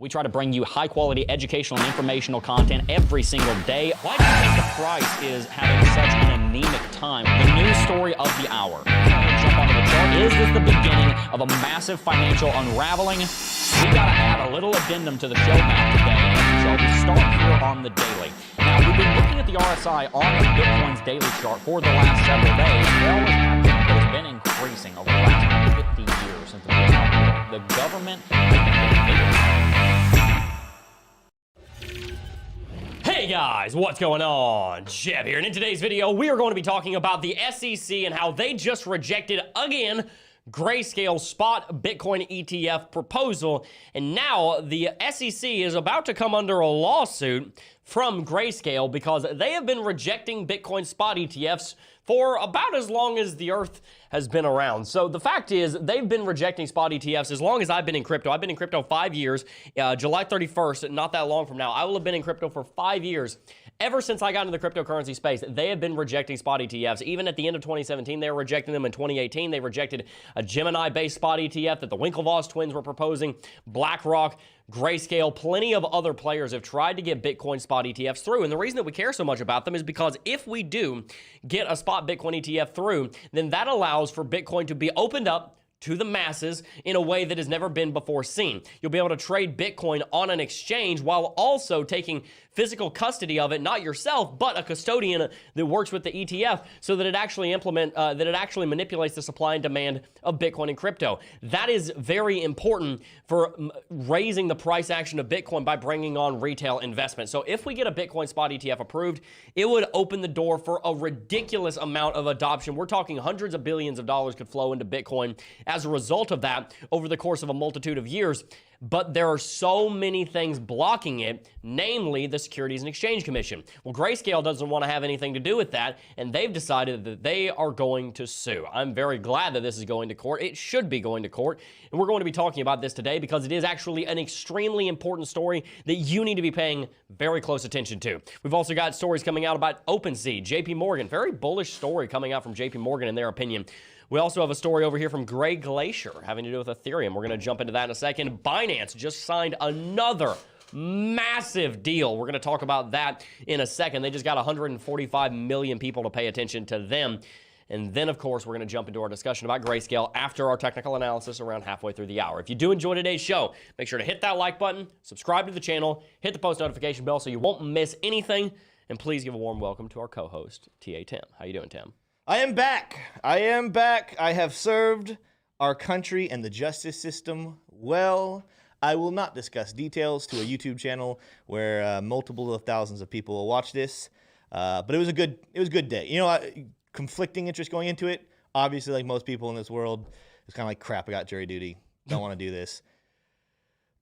We try to bring you high-quality educational and informational content every single day. Why do you think the price is having such an anemic time? The news story of the hour. Jump onto the chart. Is this the beginning of a massive financial unraveling? We got to add a little addendum to the show map today. So we start here on the daily. Now, we've been looking at the RSI on Bitcoin's daily chart for the last several days. It always has been, but it's been increasing over the last 50 years since the government has been Hey guys, what's going on? Jebb here, and in today's video, we are going to be talking about the SEC and how they just rejected, again, Grayscale's spot Bitcoin ETF proposal, and now the SEC is about to come under a lawsuit from Grayscale because they have been rejecting Bitcoin spot ETFs for about as long as the earth has been around. So the fact is, they've been rejecting spot ETFs as long as I've been in crypto. I've been in crypto 5 years. July 31st, not that long from now, I will have been in crypto for 5 years. Ever since I got into the cryptocurrency space, they have been rejecting spot ETFs. Even at the end of 2017, they were rejecting them. In 2018, they rejected a Gemini-based spot ETF that the Winklevoss twins were proposing. BlackRock, Grayscale, plenty of other players have tried to get Bitcoin spot ETFs through. And the reason that we care so much about them is because if we do get a spot Bitcoin ETF through, then that allows for Bitcoin to be opened up to the masses in a way that has never been before seen. You'll be able to trade Bitcoin on an exchange while also taking physical custody of it, not yourself, but a custodian that works with the ETF so that it actually manipulates the supply and demand of Bitcoin and crypto. That is very important for raising the price action of Bitcoin by bringing on retail investment. So if we get a Bitcoin spot ETF approved, it would open the door for a ridiculous amount of adoption. We're talking hundreds of billions of dollars could flow into Bitcoin as a result of that over the course of a multitude of years. But there are so many things blocking it, namely the Securities and Exchange Commission. Well, Grayscale doesn't want to have anything to do with that, and they've decided that they are going to sue. I'm very glad that this is going to court. It should be going to court, and we're going to be talking about this today because it is actually an extremely important story that you need to be paying very close attention to. We've also got stories coming out about OpenSea, JP Morgan, very bullish story coming out from JP Morgan in their opinion. We also have a story over here from Grey Glacier having to do with Ethereum. We're going to jump into that in a second. Binance just signed another massive deal. We're going to talk about that in a second. They just got 145 million people to pay attention to them. And then, of course, we're going to jump into our discussion about Grayscale after our technical analysis around halfway through the hour. If you do enjoy today's show, make sure to hit that like button, subscribe to the channel, hit the post notification bell so you won't miss anything. And please give a warm welcome to our co-host, TA Tim. How you doing, Tim? I am back. I am back. I have served our country and the justice system well. I will not discuss details to a YouTube channel where multiple of thousands of people will watch this. But it was a good day. You know, conflicting interest going into it. Obviously, like most people in this world, it's kind of like, crap, I got jury duty. Don't want to do this.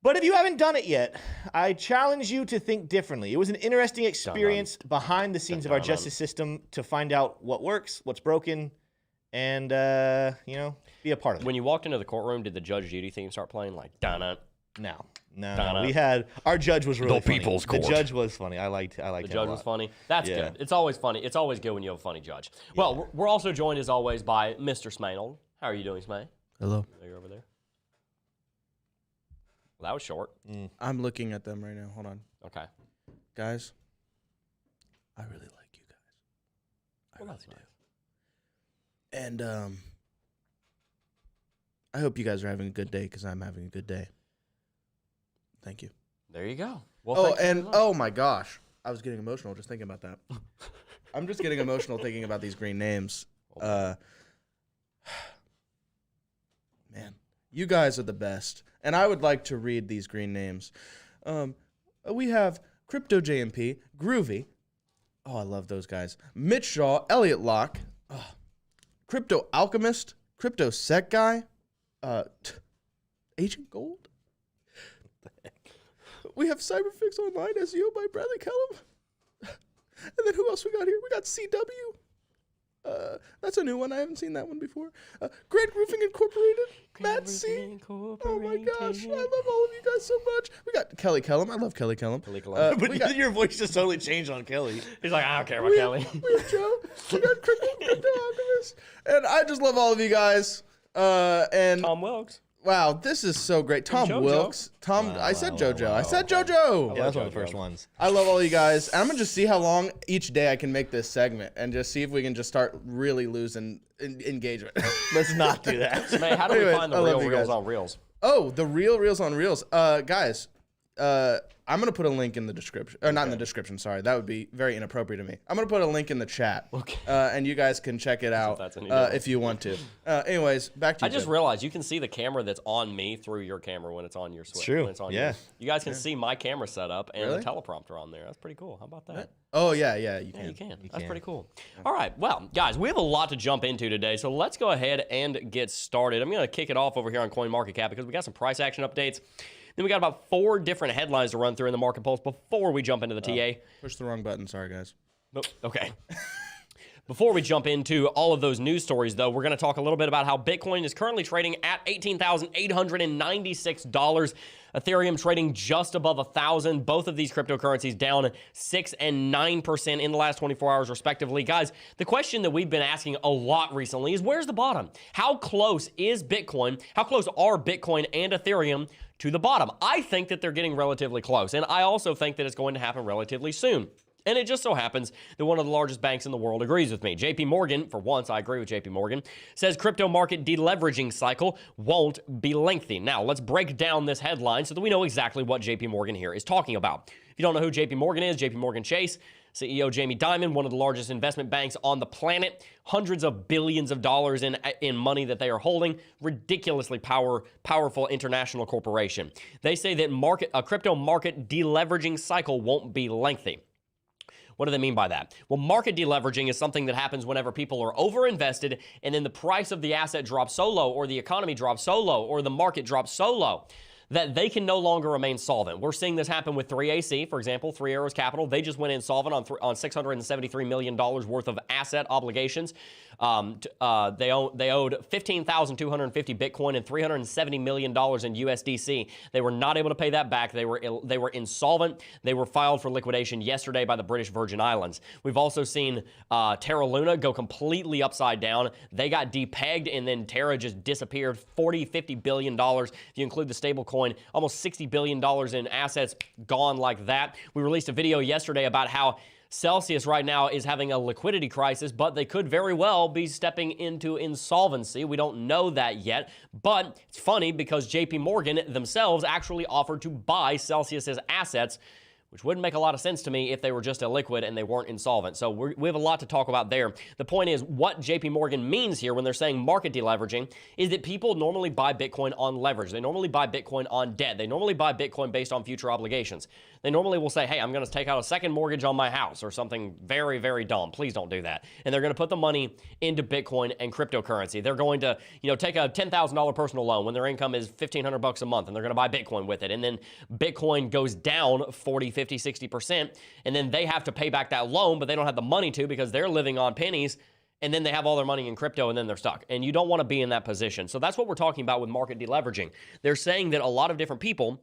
But if you haven't done it yet, I challenge you to think differently. It was an interesting experience behind the scenes of our justice system to find out what works, what's broken, and, you know, be a part of it. When you walked into the courtroom, did the Judge Judy theme start playing? Like, dun-dun? No. We had, our judge was really funny. People's Court. The judge was funny. I liked the him judge a lot. was funny. That's good. It's always funny. It's always good when you have a funny judge. Well, we're also joined, as always, by Mr. Smainold. How are you doing, Smay? Hello. You're over there. Well, that was short. I'm looking at them right now. Hold on. Okay. Guys, I really like you guys. I really do. And I hope you guys are having a good day because I'm having a good day. Thank you. There you go. Well, oh my gosh. I was getting emotional just thinking about that. I'm just getting emotional thinking about these green names. Man, you guys are the best. And I would like to read these green names. We have Crypto JMP, Groovy. Oh, I love those guys. Mitch Shaw, Elliot Locke, Crypto Alchemist, Crypto Sec Guy, Agent Gold. What the heck? We have Cyberfix Online SEO by Bradley Kellum. And then who else we got here? We got CW. That's a new one. I haven't seen that one before. Grant Roofing Incorporated. Matt C. Oh my gosh. I love all of you guys so much. We got Kelly Kellum. I love Kelly Kellum. But your voice just totally changed on Kelly. He's like, I don't care about Kelly. We have Joe. We got Crypto Alchemist. And I just love all of you guys. And Tom Wilkes. Wow, this is so great. Tom JoJo. Wilkes. I said JoJo. I said JoJo. Yeah, that's one of the first ones. I love all you guys. And I'm going to just see how long each day I can make this segment and just see if we can just start really losing engagement. Let's not do that. So, man, how do we Anyways, find the I love real you Reels guys. on Reels? Oh, the real Reels on Reels. Guys, I'm going to put a link in the description. Or not in the description, sorry. That would be very inappropriate to me. I'm going to put a link in the chat. Okay. And you guys can check it out that's any different. if you want to. Anyways, back to you. I just Jebb. realized you can see the camera that's on me through your camera when it's on your switch. true. When it's on Yeah. You guys can see my camera setup and Really? the teleprompter on there. That's pretty cool. How about that? Oh, yeah, you Yeah, can. you can. That's can. pretty cool. All right. Well, guys, we have a lot to jump into today, so let's go ahead and get started. I'm going to kick it off over here on CoinMarketCap because we got some price action updates. Then we got about 4 different headlines to run through in the market pulse before we jump into the TA. Push the wrong button. Sorry, guys. Nope. Okay. Before we jump into all of those news stories, though, we're going to talk a little bit about how Bitcoin is currently trading at $18,896. Ethereum trading just above 1,000. Both of these cryptocurrencies down 6% and 9% in the last 24 hours, respectively. Guys, the question that we've been asking a lot recently is where's the bottom? How close is Bitcoin? How close are Bitcoin and Ethereum to the bottom? I think that they're getting relatively close, and I also think that it's going to happen relatively soon. And it just so happens that one of the largest banks in the world agrees with me. JP Morgan, for once, I agree with JP Morgan, says crypto market deleveraging cycle won't be lengthy. Now, let's break down this headline so that we know exactly what JP Morgan here is talking about. If you don't know who JP Morgan is, JP Morgan Chase, CEO Jamie Dimon, one of the largest investment banks on the planet, hundreds of billions of dollars in money that they are holding, ridiculously powerful international corporation. They say that a crypto market deleveraging cycle won't be lengthy. What do they mean by that? Well, market deleveraging is something that happens whenever people are overinvested and then the price of the asset drops so low, or the economy drops so low, or the market drops so low that they can no longer remain solvent. We're seeing this happen with 3AC, for example, Three Arrows Capital. They just went insolvent on $673 million worth of asset obligations. They owed 15,250 Bitcoin and $370 million in USDC. They were not able to pay that back. They were insolvent. They were filed for liquidation yesterday by the British Virgin Islands. We've also seen Terra Luna go completely upside down. They got depegged, and then Terra just disappeared. $50 billion. If you include the stable coin, almost $60 billion in assets gone like that. We released a video yesterday about how Celsius right now is having a liquidity crisis, but they could very well be stepping into insolvency. We don't know that yet, but it's funny because JP Morgan themselves actually offered to buy Celsius's assets, which wouldn't make a lot of sense to me if they were just illiquid and they weren't insolvent. So we have a lot to talk about there. The point is, what JP Morgan means here when they're saying market deleveraging is that people normally buy Bitcoin on leverage. They normally buy Bitcoin on debt. They normally buy Bitcoin based on future obligations. They normally will say, hey, I'm going to take out a second mortgage on my house or something very, very dumb. Please don't do that. And they're going to put the money into Bitcoin and cryptocurrency. They're going to, take a $10,000 personal loan when their income is $1,500 a month, and they're going to buy Bitcoin with it. And then Bitcoin goes down 40, 50, 60%, and then they have to pay back that loan, but they don't have the money to because they're living on pennies. And then they have all their money in crypto, and then they're stuck. And you don't want to be in that position. So that's what we're talking about with market deleveraging. They're saying that a lot of different people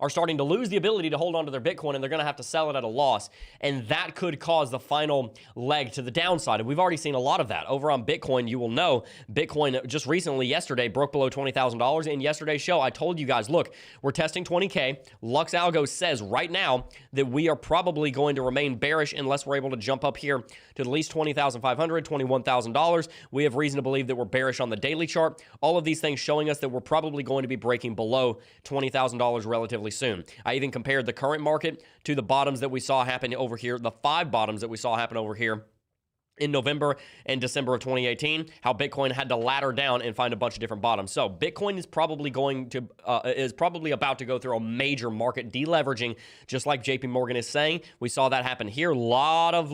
are starting to lose the ability to hold on to their Bitcoin, and they're going to have to sell it at a loss. And that could cause the final leg to the downside. And we've already seen a lot of that. Over on Bitcoin, you will know, Bitcoin just recently, yesterday, broke below $20,000. In yesterday's show, I told you guys, look, we're testing 20K. Lux Algo says right now that we are probably going to remain bearish unless we're able to jump up here to at least $20,500, $21,000. We have reason to believe that we're bearish on the daily chart. All of these things showing us that we're probably going to be breaking below $20,000 relatively soon. I even compared the current market to the bottoms that we saw happen over here, the 5 bottoms that we saw happen over here in November and December of 2018, how Bitcoin had to ladder down and find a bunch of different bottoms. So Bitcoin is probably about to go through a major market deleveraging, just like JP Morgan is saying. We saw that happen here. A lot of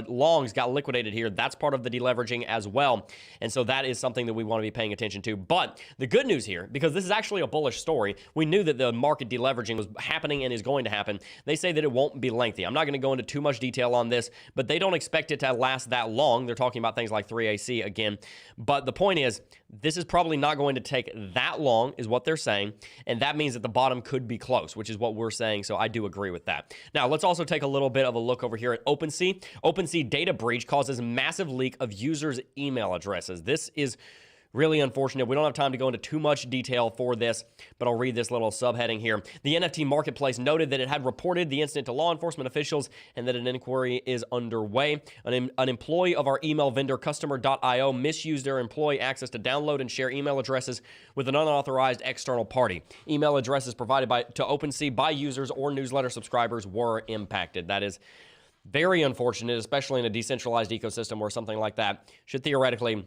longs got liquidated here. That's part of the deleveraging as well. And so that is something that we want to be paying attention to. But the good news here, because this is actually a bullish story, we knew that the market deleveraging was happening and is going to happen. They say that it won't be lengthy. I'm not going to go into too much detail on this, but they don't expect it to last that long. They're talking about things like 3AC again. But the point is, this is probably not going to take that long, is what they're saying. And that means that the bottom could be close, which is what we're saying. So I do agree with that. Now, let's also take a little bit of a look over here at OpenSea. OpenSea data breach causes massive leak of users' email addresses. This is Really unfortunate. We don't have time to go into too much detail for this, but I'll read this little subheading here. The NFT marketplace noted that it had reported the incident to law enforcement officials and that an inquiry is underway. An employee of our email vendor customer.io misused their employee access to download and share email addresses with an unauthorized external party. Email addresses provided to OpenSea by users or newsletter subscribers were impacted. That is very unfortunate, especially in a decentralized ecosystem where something like that should theoretically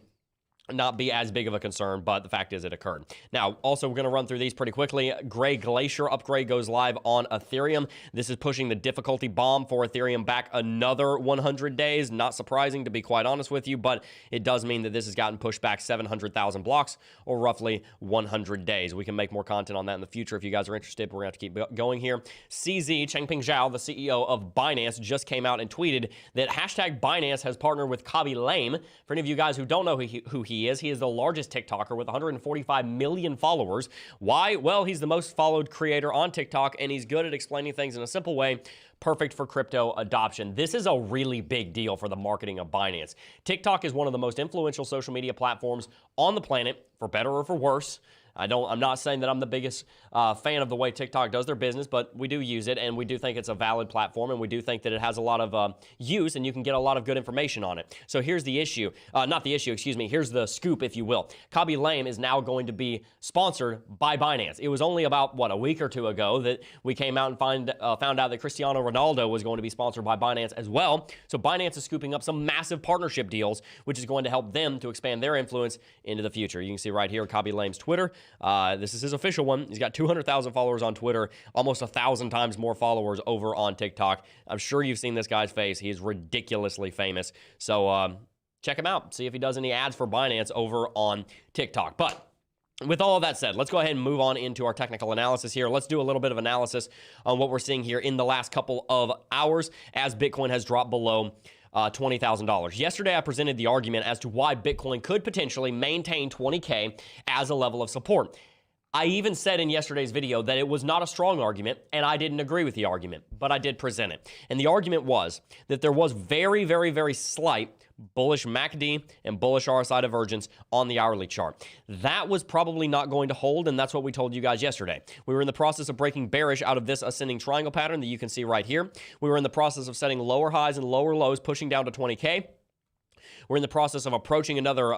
not be as big of a concern, but the fact is it occurred. Now, also, we're going to run through these pretty quickly. Gray Glacier upgrade goes live on Ethereum. This is pushing the difficulty bomb for Ethereum back another 100 days. Not surprising, to be quite honest with you, but it does mean that this has gotten pushed back 700,000 blocks, or roughly 100 days. We can make more content on that in the future if you guys are interested, but we're going to have to keep going here. CZ, Changpeng Zhao, the CEO of Binance, just came out and tweeted that hashtag Binance has partnered with Kabi Lame. For any of you guys who don't know who he is the largest TikToker with 145 million followers. Why? Well, he's the most followed creator on TikTok, and he's good at explaining things in a simple way, perfect for crypto adoption. This is a really big deal for the marketing of Binance. TikTok is one of the most influential social media platforms on the planet, for better or for worse. I'm not saying that I'm the biggest fan of the way TikTok does their business, but we do use it, and we do think it's a valid platform, and we do think that it has a lot of use, and you can get a lot of good information on it. So here's the issue, not the issue, excuse me, here's the scoop, if you will. Kabi Lame is now going to be sponsored by Binance. It was only about, a week or two ago that we came out and found out that Cristiano Ronaldo was going to be sponsored by Binance as well. So Binance is scooping up some massive partnership deals, which is going to help them to expand their influence into the future. You can see right here Kabi Lame's Twitter. This is his official one. He's got 200,000 followers on Twitter, almost 1,000 times more followers over on TikTok. I'm sure you've seen this guy's face. He is ridiculously famous. So check him out. See if he does any ads for Binance over on TikTok. But with all of that said, let's go ahead and move on into our technical analysis here. Let's do a little bit of analysis on what we're seeing here in the last couple of hours as Bitcoin has dropped below $20,000. Yesterday, I presented the argument as to why Bitcoin could potentially maintain 20K as a level of support. I even said in yesterday's video that it was not a strong argument, and I didn't agree with the argument, but I did present it. And the argument was that there was very, very, very slight bullish MACD and bullish RSI divergence on the hourly chart. That was probably not going to hold, and that's what we told you guys yesterday. We were in the process of breaking bearish out of this ascending triangle pattern that you can see right here. We were in the process of setting lower highs and lower lows, pushing down to 20K. We're in the process of approaching another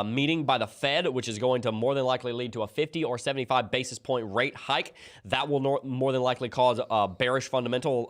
meeting by the Fed, which is going to more than likely lead to a 50 or 75 basis point rate hike. That will more than likely cause a bearish fundamental,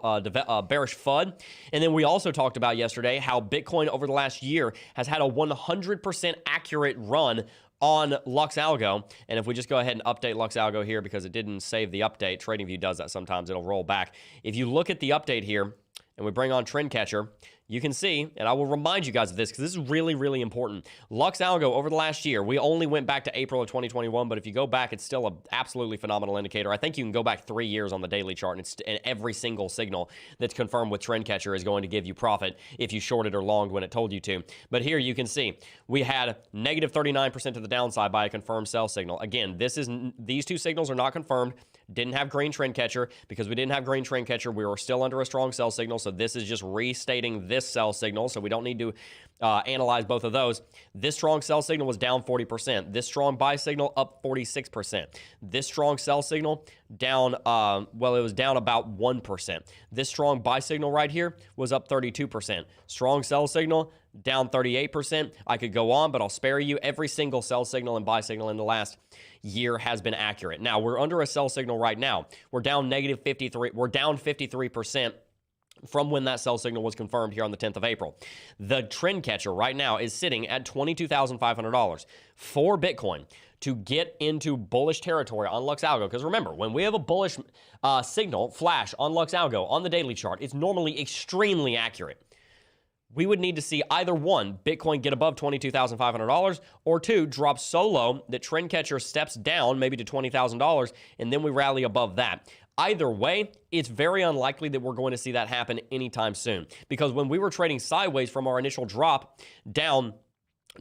bearish FUD. And then we also talked about yesterday how Bitcoin over the last year has had a 100% accurate run on LuxAlgo. And if we just go ahead and update LuxAlgo here because it didn't save the update, TradingView does that sometimes, it'll roll back. If you look at the update here and we bring on TrendCatcher, you can see, and I will remind you guys of this because this is really, really important. LuxAlgo over the last year, we only went back to April of 2021, but if you go back, it's still an absolutely phenomenal indicator. I think you can go back 3 years on the daily chart, and every single signal that's confirmed with TrendCatcher is going to give you profit if you shorted or longed when it told you to. But here you can see we had negative 39% to the downside by a confirmed sell signal. Again, these two signals are not confirmed. Didn't have green TrendCatcher. Because we didn't have green TrendCatcher, we were still under a strong sell signal, so this is just restating this sell signal, so we don't need to analyze both of those. This strong sell signal was down 40%. This strong buy signal up 46%. This strong sell signal down, it was down about 1%. This strong buy signal right here was up 32%. Strong sell signal down 38%. I could go on, but I'll spare you. Every single sell signal and buy signal in the last year has been accurate. Now, we're under a sell signal right now. We're down negative 53. We're down 53% from when that sell signal was confirmed here on the 10th of April. The trend catcher right now is sitting at $22,500 for Bitcoin to get into bullish territory on LuxAlgo. Because remember, when we have a bullish signal flash on LuxAlgo on the daily chart, it's normally extremely accurate. We would need to see either one, Bitcoin get above $22,500, or two, drop so low that trend catcher steps down maybe to $20,000, and then we rally above that. Either way, it's very unlikely that we're going to see that happen anytime soon. Because when we were trading sideways from our initial drop down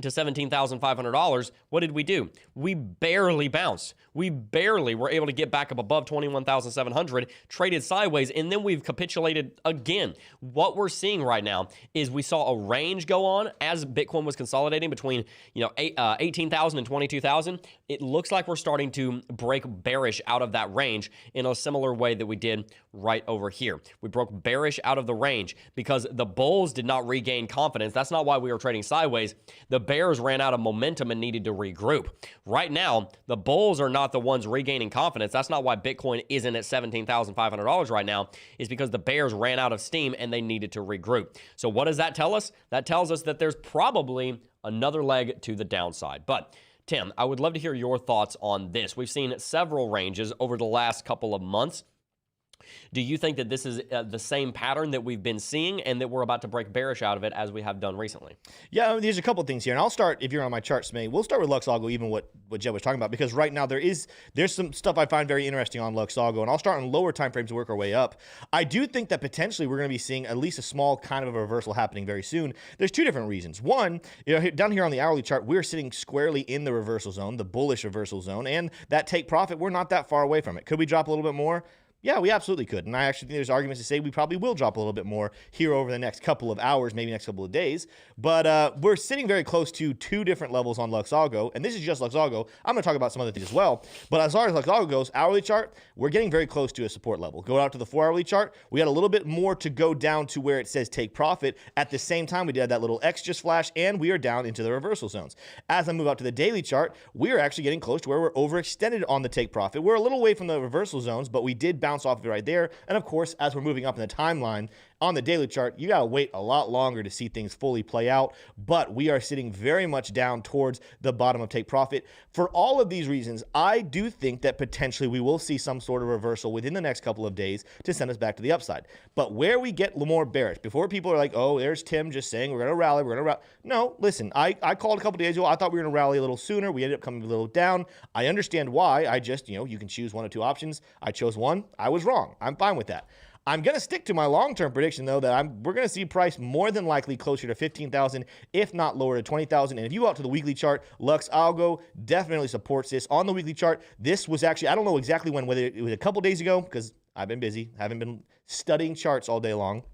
to $17,500, what did we do? We barely bounced. We barely were able to get back up above 21,700, traded sideways, and then we've capitulated again. What we're seeing right now is we saw a range go on as Bitcoin was consolidating between 18,000 and 22,000. It looks like we're starting to break bearish out of that range in a similar way that we did right over here. We broke bearish out of the range because the bulls did not regain confidence. That's not why we were trading sideways. The bears ran out of momentum and needed to regroup. Right now, the bulls are not the ones regaining confidence. That's not why Bitcoin isn't at $17,500 right now, is because the bears ran out of steam and they needed to regroup. So what does that tell us? That tells us that there's probably another leg to the downside. But Tim, I would love to hear your thoughts on this. We've seen several ranges over the last couple of months. Do you think that this is the same pattern that we've been seeing and that we're about to break bearish out of it as we have done recently? Yeah, there's a couple things here. And I'll start, if you're on my charts, we'll start with Luxalgo, even what Jebb was talking about, because right now there's some stuff I find very interesting on Luxalgo, and I'll start on lower time frames to work our way up. I do think that potentially we're going to be seeing at least a small kind of a reversal happening very soon. There's two different reasons. One, down here on the hourly chart, we're sitting squarely in the reversal zone, the bullish reversal zone, and that take profit, we're not that far away from it. Could we drop a little bit more? Yeah, we absolutely could. And I actually think there's arguments to say we probably will drop a little bit more here over the next couple of hours, maybe next couple of days. But we're sitting very close to two different levels on Luxalgo. And this is just Luxalgo. I'm going to talk about some other things as well. But as far as Luxalgo goes, hourly chart, we're getting very close to a support level. Go out to the 4-hourly chart. We had a little bit more to go down to where it says take profit. At the same time, we did that little X just flash, and we are down into the reversal zones. As I move out to the daily chart, we are actually getting close to where we're overextended on the take profit. We're a little away from the reversal zones, but we did bounce off of it right there. And of course, as we're moving up in the timeline on the daily chart, you got to wait a lot longer to see things fully play out. But we are sitting very much down towards the bottom of take profit. For all of these reasons, I do think that potentially we will see some sort of reversal within the next couple of days to send us back to the upside. But where we get more bearish, before people are like, oh, there's Tim just saying we're going to rally, we're going to rally. No, listen, I called a couple days ago. I thought we were going to rally a little sooner. We ended up coming a little down. I understand why. I just, you can choose one or two options. I chose one. I was wrong. I'm fine with that. I'm going to stick to my long-term prediction, though, that we're going to see price more than likely closer to 15,000, if not lower to 20,000. And if you go out to the weekly chart, Luxalgo definitely supports this. On the weekly chart, this was actually, I don't know exactly when, whether it was a couple days ago, because I've been busy, haven't been studying charts all day long.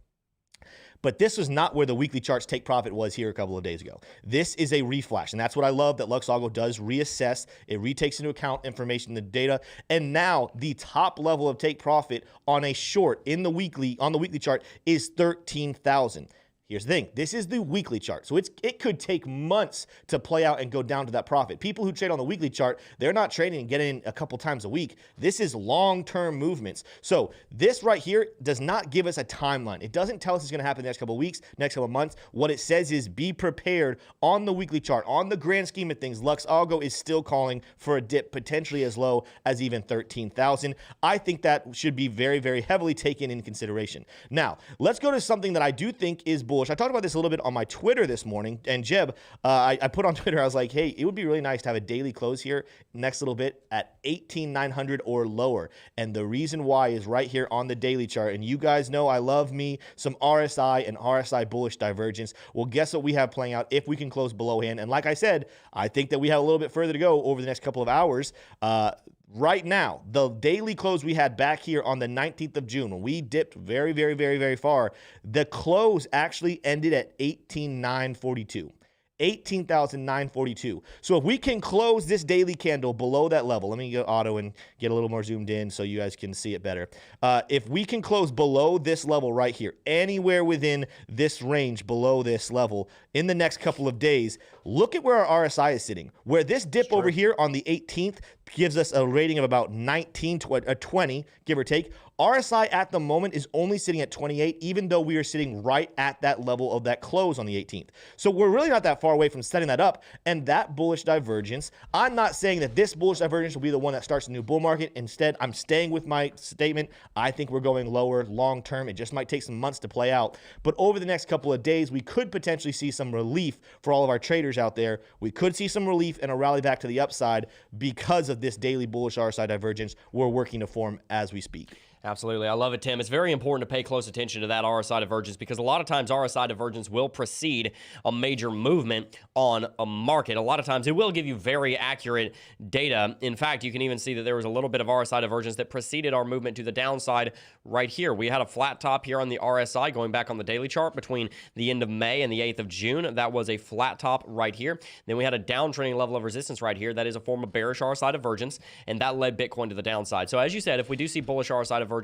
But this was not where the weekly charts take profit was here a couple of days ago. This is a reflash, and that's what I love, that Luxalgo does reassess. It retakes into account information, the data, and now the top level of take profit on a short on the weekly chart is 13,000. Here's the thing. This is the weekly chart. So it could take months to play out and go down to that profit. People who trade on the weekly chart, they're not trading and getting in a couple times a week. This is long-term movements. So this right here does not give us a timeline. It doesn't tell us it's going to happen the next couple of weeks, next couple of months. What it says is be prepared on the weekly chart. On the grand scheme of things, Luxalgo is still calling for a dip potentially as low as even 13,000. I think that should be very, very heavily taken into consideration. Now, let's go to something that I do think is bullish. I talked about this a little bit on my Twitter this morning, and Jebb, I put on Twitter, I was like, hey, it would be really nice to have a daily close here next little bit at 18,900 or lower. And the reason why is right here on the daily chart. And you guys know I love me some RSI and RSI bullish divergence. Well, guess what we have playing out if we can close below hand. And like I said, I think that we have a little bit further to go over the next couple of hours. Right now, the daily close we had back here on the 19th of June, when we dipped very, very, very, very far, the close actually ended at 18,942. 18,942. So if we can close this daily candle below that level, let me go auto and get a little more zoomed in so you guys can see it better. If we can close below this level right here, anywhere within this range below this level in the next couple of days, look at where our RSI is sitting. Where this dip over here on the 18th gives us a rating of about 20, give or take. RSI at the moment is only sitting at 28, even though we are sitting right at that level of that close on the 18th. So we're really not that far away from setting that up. And that bullish divergence, I'm not saying that this bullish divergence will be the one that starts a new bull market. Instead, I'm staying with my statement. I think we're going lower long term. It just might take some months to play out. But over the next couple of days, we could potentially see some relief for all of our traders out there. We could see some relief and a rally back to the upside because of this daily bullish RSI divergence we're working to form as we speak. Absolutely. I love it, Tim. It's very important to pay close attention to that RSI divergence because a lot of times RSI divergence will precede a major movement on a market. A lot of times it will give you very accurate data. In fact, you can even see that there was a little bit of RSI divergence that preceded our movement to the downside right here. We had a flat top here on the RSI going back on the daily chart between the end of May and the 8th of June. That was a flat top right here. Then we had a downtrending level of resistance right here. That is a form of bearish RSI divergence, and that led Bitcoin to the downside. So as you said, if we do see bullish RSI divergence,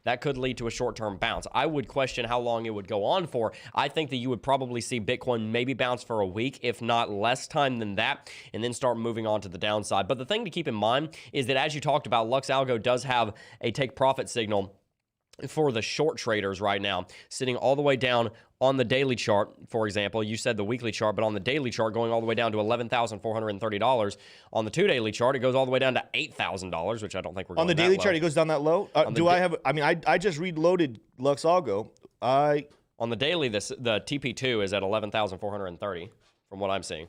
that could lead to a short-term bounce. I would question how long it would go on for. I think that you would probably see Bitcoin maybe bounce for a week, if not less time than that, and then start moving on to the downside. But the thing to keep in mind is that, as you talked about, Lux Algo does have a take profit signal for the short traders right now, sitting all the way down on the daily chart. For example, you said the weekly chart, but on the daily chart going all the way down to $11,430. On the 2-daily chart, it goes all the way down to $8,000, which I don't think we're going on the daily chart. It goes down that low. I just reloaded Lux Algo. On the daily, the TP2 is at 11,430 from what I'm seeing.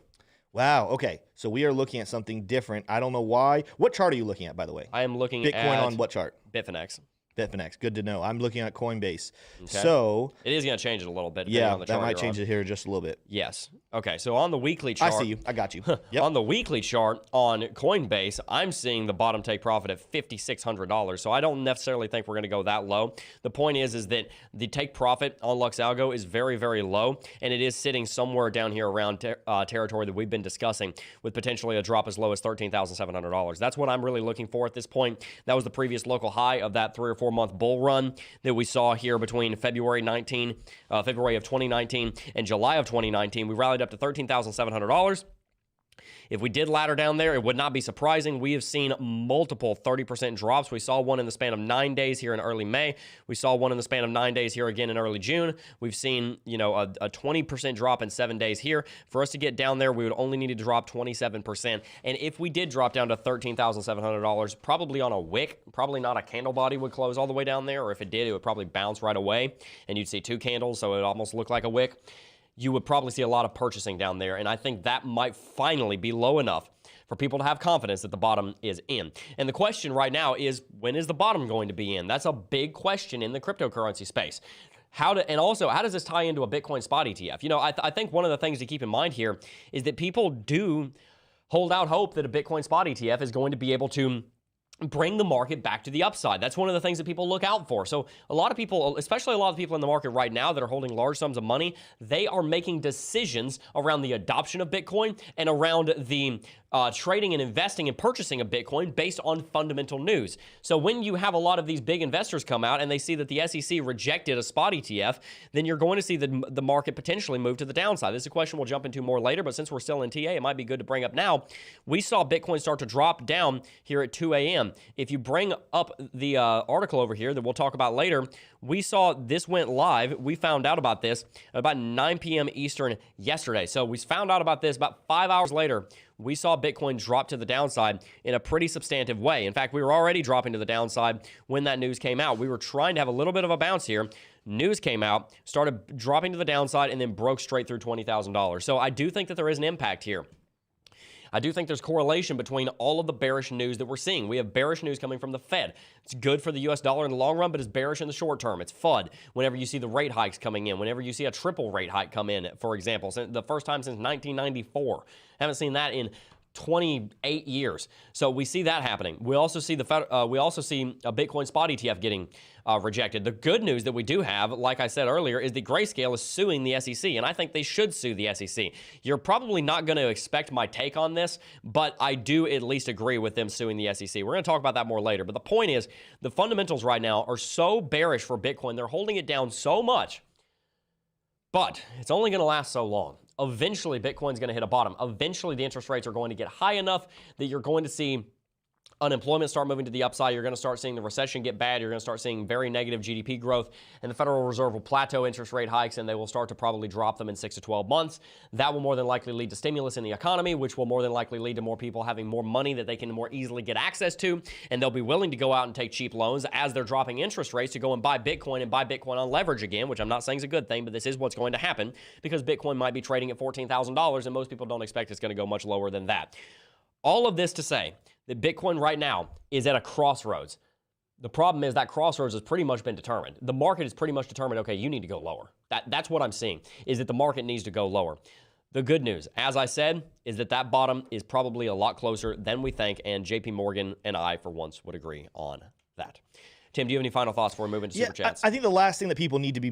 Wow. Okay. So we are looking at something different. I don't know why. What chart are you looking at, by the way? I am looking Bitcoin at on what chart? Bitfinex. Bitfinex. Good to know. I'm looking at Coinbase. Okay. So it is going to change it a little bit. Yeah, on the that chart might change it here just a little bit. Yes. Okay. So on the weekly chart, I see you. I got you. Yep. On the weekly chart on Coinbase, I'm seeing the bottom take profit at $5,600. So I don't necessarily think we're going to go that low. The point is that the take profit on Lux Algo is very, very low, and it is sitting somewhere down here around territory that we've been discussing, with potentially a drop as low as $13,700. That's what I'm really looking for at this point. That was the previous local high of that 3 or 4 month bull run that we saw here between February of 2019 and July of 2019. We rallied up to $13,700. If we did ladder down there, it would not be surprising. We have seen multiple 30% drops. We saw one in the span of 9 days here in early May. We saw one in the span of 9 days here again in early June. We've seen, a 20% drop in 7 days here. For us to get down there, we would only need to drop 27%. And if we did drop down to $13,700, probably on a wick, probably not a candle body would close all the way down there, or if it did, it would probably bounce right away, and you'd see 2 candles, so it would almost look like a wick. You would probably see a lot of purchasing down there, and I think that might finally be low enough for people to have confidence that the bottom is in. And the question right now is, when is the bottom going to be in? That's a big question in the cryptocurrency space. And also, how does this tie into a Bitcoin spot ETF? I think one of the things to keep in mind here is that people do hold out hope that a Bitcoin spot ETF is going to be able to bring the market back to the upside. That's one of the things that people look out for. So a lot of people, especially a lot of people in the market right now that are holding large sums of money, they are making decisions around the adoption of Bitcoin and around the trading and investing and purchasing of Bitcoin based on fundamental news. So when you have a lot of these big investors come out and they see that the SEC rejected a spot ETF, then you're going to see the market potentially move to the downside. This is a question we'll jump into more later, but since we're still in TA, it might be good to bring up now. We saw Bitcoin start to drop down here at 2 a.m. If you bring up the article over here that we'll talk about later, we saw this went live. We found out about this at about 9 p.m. Eastern yesterday. So we found out about this about 5 hours later. We saw Bitcoin drop to the downside in a pretty substantive way. In fact, we were already dropping to the downside when that news came out. We were trying to have a little bit of a bounce here. News came out, started dropping to the downside, and then broke straight through $20,000. So I do think that there is an impact here. I do think there's correlation between all of the bearish news that we're seeing. We have bearish news coming from the Fed. It's good for the U.S. dollar in the long run, but it's bearish in the short term. It's FUD whenever you see the rate hikes coming in, whenever you see a triple rate hike come in, for example, the first time since 1994. Haven't seen that in 28 years. So we see that happening. We also see a Bitcoin spot ETF getting rejected. The good news that we do have, like I said earlier, is that Grayscale is suing the SEC, and I think they should sue the SEC. You're probably not going to expect my take on this, but I do at least agree with them suing the SEC. We're going to talk about that more later, but the point is, the fundamentals right now are so bearish for Bitcoin. They're holding it down so much, but it's only going to last so long. Eventually, Bitcoin's going to hit a bottom. Eventually, the interest rates are going to get high enough that you're going to see unemployment start moving to the upside. You're going to start seeing the recession get bad. You're going to start seeing very negative GDP growth, and the Federal Reserve will plateau interest rate hikes, and they will start to probably drop them in 6 to 12 months. That will more than likely lead to stimulus in the economy, which will more than likely lead to more people having more money that they can more easily get access to, and they'll be willing to go out and take cheap loans as they're dropping interest rates to go and buy Bitcoin on leverage again, which I'm not saying is a good thing, but this is what's going to happen because Bitcoin might be trading at $14,000, and most people don't expect it's going to go much lower than that. All of this to say that Bitcoin right now is at a crossroads. The problem is that crossroads has pretty much been determined. The market is pretty much determined, okay, you need to go lower. That's what I'm seeing, is that the market needs to go lower. The good news, as I said, is that bottom is probably a lot closer than we think, and JP Morgan and I, for once, would agree on that. Tim, do you have any final thoughts before we move into Super Chats? I think the last thing that people need to be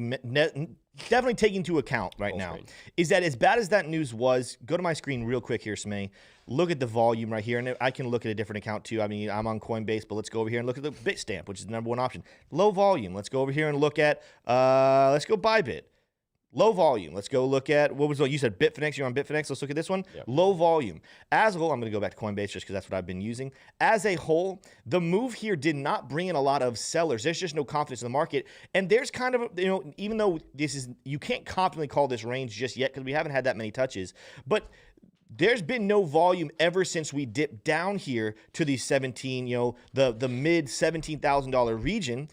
definitely taking into account right now is that as bad as that news was, go to my screen real quick here, Smay. Look at the volume right here, and I can look at a different account too. I mean, I'm on Coinbase, but let's go over here and look at the Bitstamp, which is the #1 option. Low volume. Let's go over here and look at, let's go Bybit. Low volume. Let's go look at, what was what you said, Bitfinex. You're on Bitfinex. Let's look at this one. Yep. Low volume. As a whole, I'm going to go back to Coinbase just because that's what I've been using. As a whole, the move here did not bring in a lot of sellers. There's just no confidence in the market. And there's kind of, even though this is, you can't confidently call this range just yet because we haven't had that many touches, but there's been no volume ever since we dipped down here to the 17, the mid $17,000 region.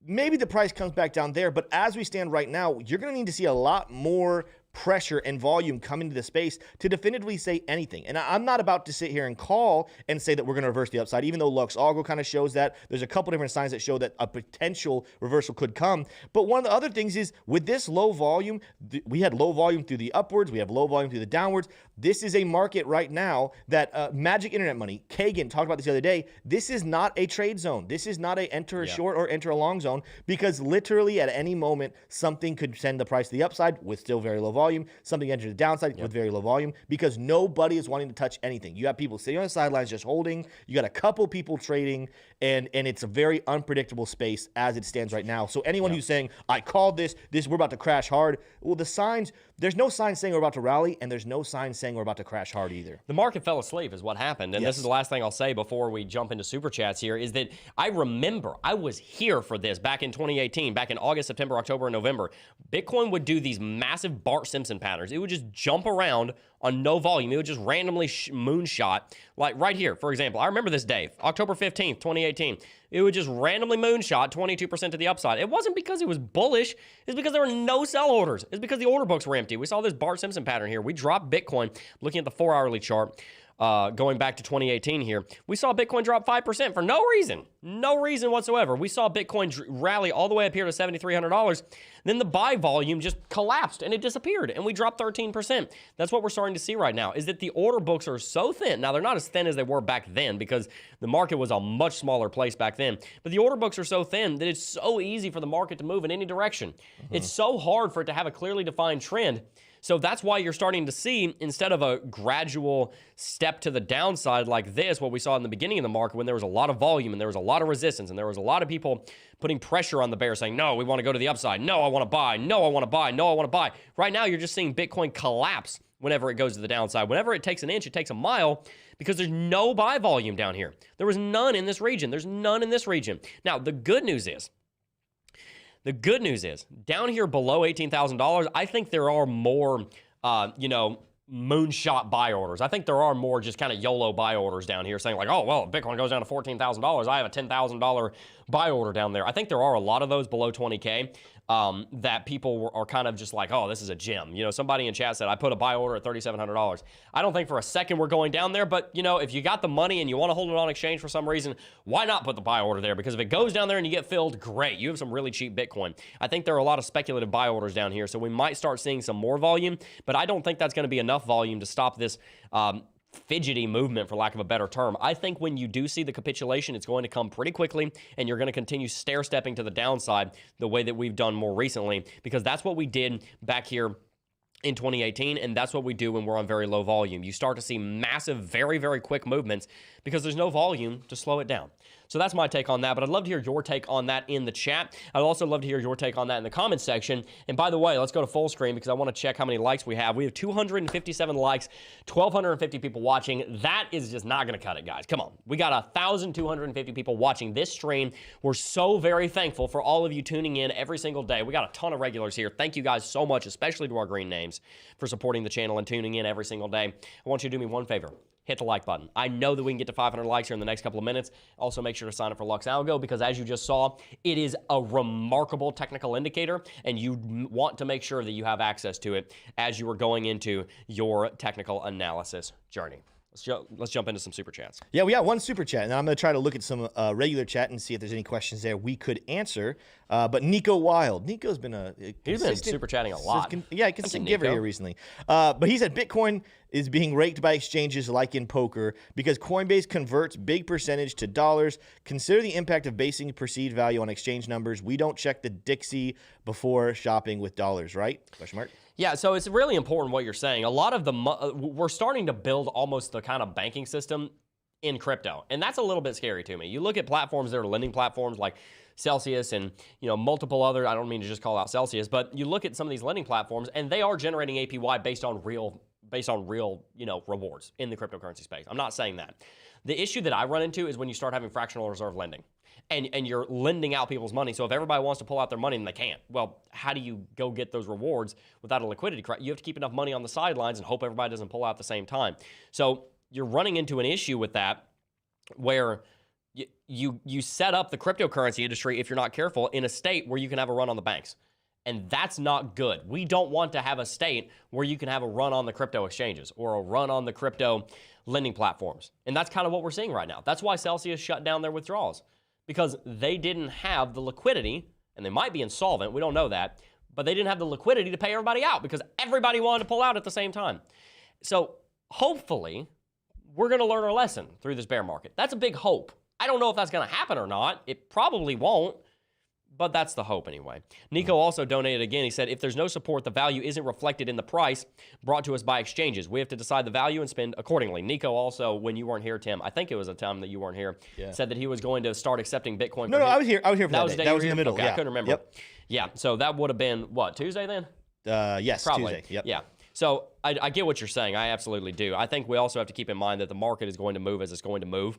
Maybe the price comes back down there, but as we stand right now, you're going to need to see a lot more pressure and volume come into the space to definitively say anything. And I'm not about to sit here and call and say that we're going to reverse the upside, even though Lux Algo kind of shows that. There's a couple different signs that show that a potential reversal could come. But one of the other things is with this low volume, we had low volume through the upwards, we have low volume through the downwards. This is a market right now that Magic Internet Money, Kagan talked about this the other day. This is not a trade zone. This is not a enter a short or enter a long zone, because literally at any moment, something could send the price to the upside with still very low volume. Something enter the downside with very low volume, because nobody is wanting to touch anything. You have people sitting on the sidelines just holding. You got a couple people trading, and it's a very unpredictable space as it stands right now. So anyone who's saying, I called this, we're about to crash hard, well, the signs, there's no sign saying we're about to rally, and there's no sign saying we're about to crash hard either. The market fell asleep is what happened, and this is the last thing I'll say before we jump into Super Chats here, is that I remember I was here for this back in 2018, back in August, September, October, and November. Bitcoin would do these massive Bart Simpson patterns. It would just jump around on no volume. It would just randomly moonshot, like right here, for example. I remember this day, October 15th, 2018. It would just randomly moonshot 22% to the upside. It wasn't because it was bullish. It's because there were no sell orders. It's because the order books were empty. We saw this Bart Simpson pattern here. We dropped Bitcoin, looking at the 4-hourly chart, going back to 2018 here. We saw Bitcoin drop 5% for no reason. No reason whatsoever. We saw Bitcoin rally all the way up here to $7,300. Then the buy volume just collapsed and it disappeared, and we dropped 13%. That's what we're starting to see right now, is that the order books are so thin. Now, they're not as thin as they were back then because the market was a much smaller place back then. But the order books are so thin that it's so easy for the market to move in any direction. It's so hard for it to have a clearly defined trend. So that's why you're starting to see, instead of a gradual step to the downside like this, what we saw in the beginning of the market when there was a lot of volume and there was a lot of resistance and there was a lot of people putting pressure on the bear saying, no, we want to go to the upside. No, I want to buy. No, I want to buy. No, I want to buy. Right now, you're just seeing Bitcoin collapse whenever it goes to the downside. Whenever it takes an inch, it takes a mile, because there's no buy volume down here. There was none in this region. There's none in this region. Now, the good news is, down here below $18,000, I think there are more, moonshot buy orders. I think there are more just kind of YOLO buy orders down here saying like, oh, well, Bitcoin goes down to $14,000. I have a $10,000 buy order down there. I think there are a lot of those below 20K that people are kind of just like, oh, this is a gem. Somebody in chat said, I put a buy order at $3,700. I don't think for a second we're going down there, but, if you got the money and you want to hold it on exchange for some reason, why not put the buy order there? Because if it goes down there and you get filled, great. You have some really cheap Bitcoin. I think there are a lot of speculative buy orders down here, so we might start seeing some more volume, but I don't think that's going to be enough volume to stop this fidgety movement, for lack of a better term. I think when you do see the capitulation, it's going to come pretty quickly, and you're going to continue stair-stepping to the downside the way that we've done more recently, because that's what we did back here in 2018, and that's what we do when we're on very low volume. You start to see massive, very, very quick movements because there's no volume to slow it down. So that's my take on that, but I'd love to hear your take on that in the chat. I'd also love to hear your take on that in the comments section. And by the way, let's go to full screen because I want to check how many likes we have. We have 257 likes, 1,250 people watching. That is just not going to cut it, guys. Come on. We got 1,250 people watching this stream. We're so very thankful for all of you tuning in every single day. We got a ton of regulars here. Thank you guys so much, especially to our green names, for supporting the channel and tuning in every single day. I want you to do me one favor. Hit the like button. I know that we can get to 500 likes here in the next couple of minutes. Also, make sure to sign up for Lux Algo because, as you just saw, it is a remarkable technical indicator, and you want to make sure that you have access to it as you are going into your technical analysis journey. let's jump into some super chats. Yeah, we got one super chat, and I'm going to try to look at some regular chat and see if there's any questions there we could answer. But Nico Wild. Nico's been He's been super chatting a lot. Consistent giver here recently. But he said Bitcoin is being raked by exchanges like in poker because Coinbase converts big percentage to dollars. Consider the impact of basing perceived value on exchange numbers. We don't check the Dixie before shopping with dollars, right? Question mark. Yeah, so it's really important what you're saying. A lot of we're starting to build almost the kind of banking system in crypto, and that's a little bit scary to me. You look at platforms that are lending platforms like Celsius and multiple other. I don't mean to just call out Celsius, but you look at some of these lending platforms, and they are generating APY based on real rewards in the cryptocurrency space. I'm not saying that. The issue that I run into is when you start having fractional reserve lending. And you're lending out people's money. So if everybody wants to pull out their money and they can't, well, how do you go get those rewards without a liquidity crisis? You have to keep enough money on the sidelines and hope everybody doesn't pull out at the same time. So you're running into an issue with that where you set up the cryptocurrency industry, if you're not careful, in a state where you can have a run on the banks. And that's not good. We don't want to have a state where you can have a run on the crypto exchanges or a run on the crypto lending platforms. And that's kind of what we're seeing right now. That's why Celsius shut down their withdrawals, because they didn't have the liquidity, and they might be insolvent, we don't know that, but they didn't have the liquidity to pay everybody out because everybody wanted to pull out at the same time. So hopefully, we're going to learn our lesson through this bear market. That's a big hope. I don't know if that's going to happen or not. It probably won't, but that's the hope anyway. Nico also donated again. He said, if there's no support, the value isn't reflected in the price brought to us by exchanges. We have to decide the value and spend accordingly. Nico also, when you weren't here, Tim, I think it was a time that you weren't here, said that he was going to start accepting Bitcoin. No, I was here. I was here for that day. That was in the middle. Okay, yeah. I couldn't remember. Yep. Yeah, so that would have been, what, Tuesday then? Yes, Probably. Tuesday. Yep. Yeah. So I get what you're saying. I absolutely do. I think we also have to keep in mind that the market is going to move as it's going to move.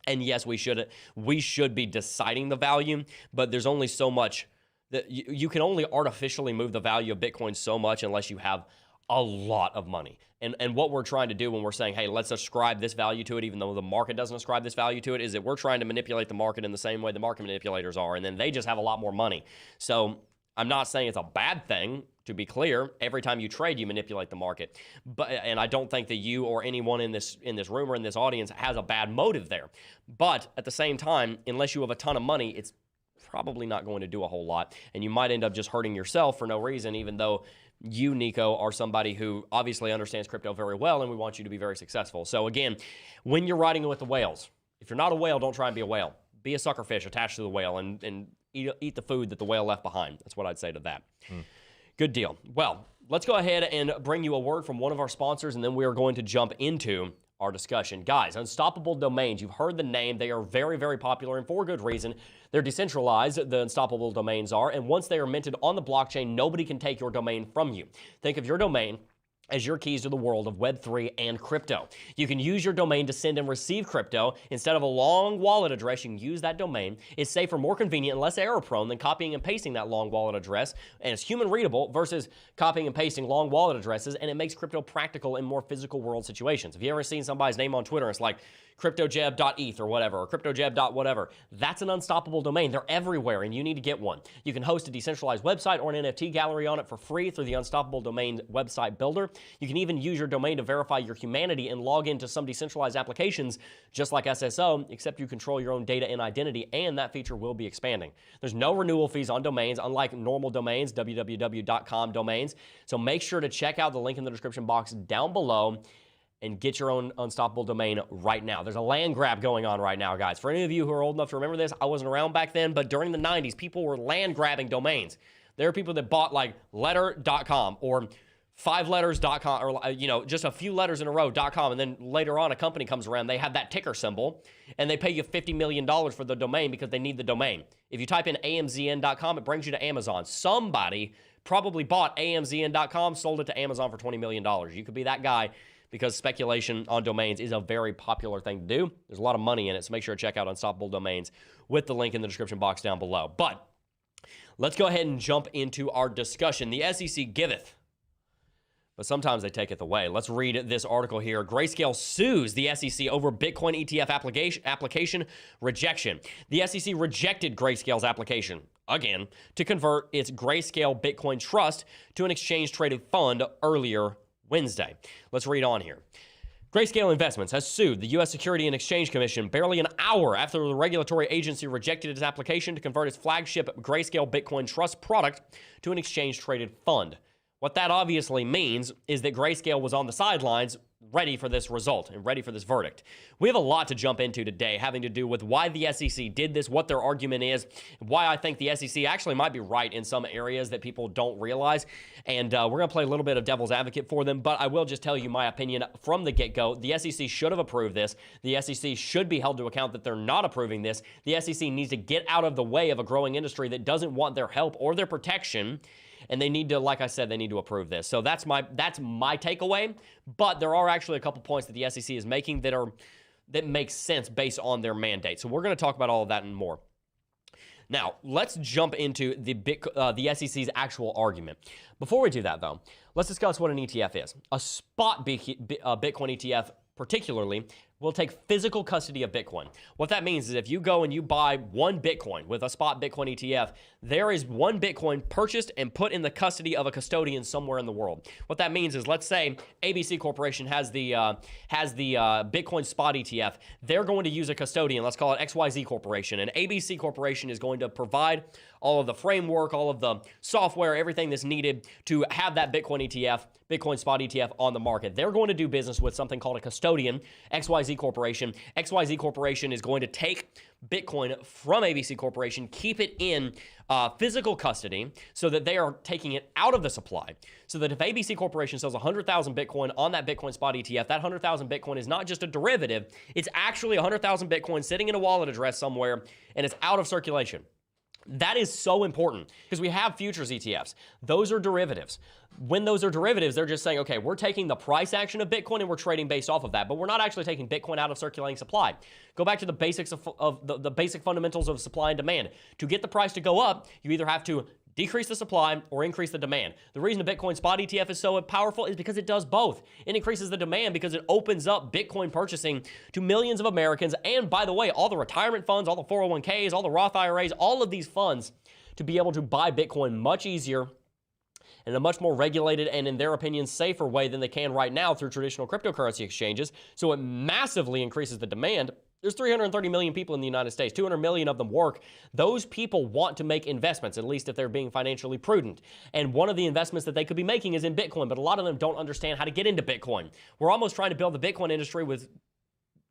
And yes, we should be deciding the value, but there's only so much that you can only artificially move the value of Bitcoin so much unless you have a lot of money. And what we're trying to do when we're saying, hey, let's ascribe this value to it, even though the market doesn't ascribe this value to it, is that we're trying to manipulate the market in the same way the market manipulators are, and then they just have a lot more money. So I'm not saying it's a bad thing. To be clear, every time you trade, you manipulate the market. And I don't think that you or anyone in this room or in this audience has a bad motive there. But at the same time, unless you have a ton of money, it's probably not going to do a whole lot. And you might end up just hurting yourself for no reason, even though you, Nico, are somebody who obviously understands crypto very well, and we want you to be very successful. So again, when you're riding with the whales, if you're not a whale, don't try and be a whale. Be a sucker fish attached to the whale and eat the food that the whale left behind. That's what I'd say to that. Good deal. Well, let's go ahead and bring you a word from one of our sponsors, and then we are going to jump into our discussion. Guys, Unstoppable Domains, you've heard the name. They are very, very popular, and for good reason. They're decentralized, the Unstoppable Domains are, and once they are minted on the blockchain, nobody can take your domain from you. Think of your domain as your keys to the world of Web3 and crypto. You can use your domain to send and receive crypto. Instead of a long wallet address, you can use that domain. It's safer, more convenient, and less error-prone than copying and pasting that long wallet address, and it's human-readable versus copying and pasting long wallet addresses, and it makes crypto practical in more physical world situations. Have you ever seen somebody's name on Twitter and it's like cryptojebb.eth or whatever, or cryptojebb.whatever? That's an unstoppable domain. They're everywhere, and you need to get one. You can host a decentralized website or an NFT gallery on it for free through the Unstoppable Domains website builder. You can even use your domain to verify your humanity and log into some decentralized applications just like SSO, except you control your own data and identity, and that feature will be expanding. There's no renewal fees on domains, unlike normal domains, www.com domains. So make sure to check out the link in the description box down below and get your own Unstoppable domain right now. There's a land grab going on right now, guys. For any of you who are old enough to remember this, I wasn't around back then, but during the 90s, people were land grabbing domains. There are people that bought like letter.com or 5letters.com, or just a few letters in a row.com, and then later on a company comes around, they have that ticker symbol, and they pay you $50 million for the domain because they need the domain. If you type in amzn.com, it brings you to Amazon. Somebody probably bought amzn.com, sold it to Amazon for $20 million. You could be that guy, because speculation on domains is a very popular thing to do. There's a lot of money in it, so make sure to check out Unstoppable Domains with the link in the description box down below. But let's go ahead and jump into our discussion. The SEC giveth, but sometimes they taketh away. Let's read this article here. Grayscale sues the SEC over Bitcoin ETF application rejection. The SEC rejected Grayscale's application, again, to convert its Grayscale Bitcoin Trust to an exchange-traded fund earlier Wednesday. Let's read on here. Grayscale Investments has sued the U.S. Securities and Exchange Commission barely an hour after the regulatory agency rejected its application to convert its flagship Grayscale Bitcoin Trust product to an exchange-traded fund. What that obviously means is that Grayscale was on the sidelines ready for this result and ready for this verdict. We have a lot to jump into today having to do with why the SEC did this, what their argument is, why I think the SEC actually might be right in some areas that people don't realize. And we're going to play a little bit of devil's advocate for them, but I will just tell you my opinion from the get-go. The SEC should have approved this. The SEC should be held to account that they're not approving this. The SEC needs to get out of the way of a growing industry that doesn't want their help or their protection. And they need to, like I said, they need to approve this. So that's my takeaway. But there are actually a couple points that the SEC is making that make sense based on their mandate. So we're going to talk about all of that and more. Now, let's jump into the SEC's actual argument. Before we do that, though, let's discuss what an ETF is. A spot Bitcoin ETF, particularly, will take physical custody of Bitcoin. What that means is if you go and you buy one Bitcoin with a spot Bitcoin ETF, there is one Bitcoin purchased and put in the custody of a custodian somewhere in the world. What that means is, let's say ABC Corporation has the Bitcoin spot ETF. They're going to use a custodian. Let's call it XYZ Corporation. And ABC Corporation is going to provide all of the framework, all of the software, everything that's needed to have that Bitcoin ETF, Bitcoin spot ETF on the market. They're going to do business with something called a custodian, XYZ Corporation. XYZ Corporation is going to take Bitcoin from ABC Corporation, keep it in physical custody so that they are taking it out of the supply. So that if ABC Corporation sells 100,000 Bitcoin on that Bitcoin spot ETF, that 100,000 Bitcoin is not just a derivative, it's actually 100,000 Bitcoin sitting in a wallet address somewhere and it's out of circulation. That is so important because we have futures ETFs. Those are derivatives. When those are derivatives, they're just saying, okay, we're taking the price action of Bitcoin and we're trading based off of that, but we're not actually taking Bitcoin out of circulating supply. Go back to the basics of the basic fundamentals of supply and demand. To get the price to go up, you either have to decrease the supply or increase the demand. The reason the Bitcoin spot ETF is so powerful is because it does both. It increases the demand because it opens up Bitcoin purchasing to millions of Americans. And by the way, all the retirement funds, all the 401ks, all the Roth IRAs, all of these funds to be able to buy Bitcoin much easier in a much more regulated and, in their opinion, safer way than they can right now through traditional cryptocurrency exchanges. So it massively increases the demand. There's 330 million people in the United States. 200 million of them work. Those people want to make investments, at least if they're being financially prudent. And one of the investments that they could be making is in Bitcoin, but a lot of them don't understand how to get into Bitcoin. We're almost trying to build the Bitcoin industry with,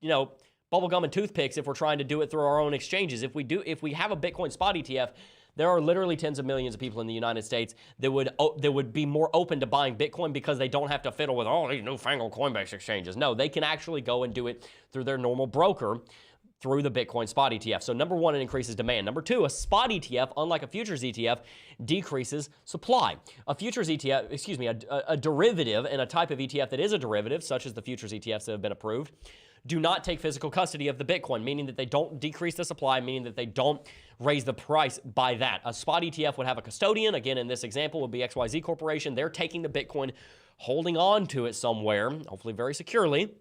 bubblegum and toothpicks if we're trying to do it through our own exchanges. If we have a Bitcoin spot ETF, there are literally tens of millions of people in the United States that would be more open to buying Bitcoin because they don't have to fiddle with all these newfangled Coinbase exchanges. No, they can actually go and do it through their normal broker through the Bitcoin spot ETF. So number one, it increases demand. Number two, a spot ETF, unlike a futures ETF, decreases supply. A futures ETF, a derivative and a type of ETF that is a derivative, such as the futures ETFs that have been approved, do not take physical custody of the Bitcoin, meaning that they don't decrease the supply, meaning that they don't raise the price by that. A spot ETF would have a custodian. Again, in this example, would be XYZ Corporation. They're taking the Bitcoin, holding on to it somewhere, hopefully very securely,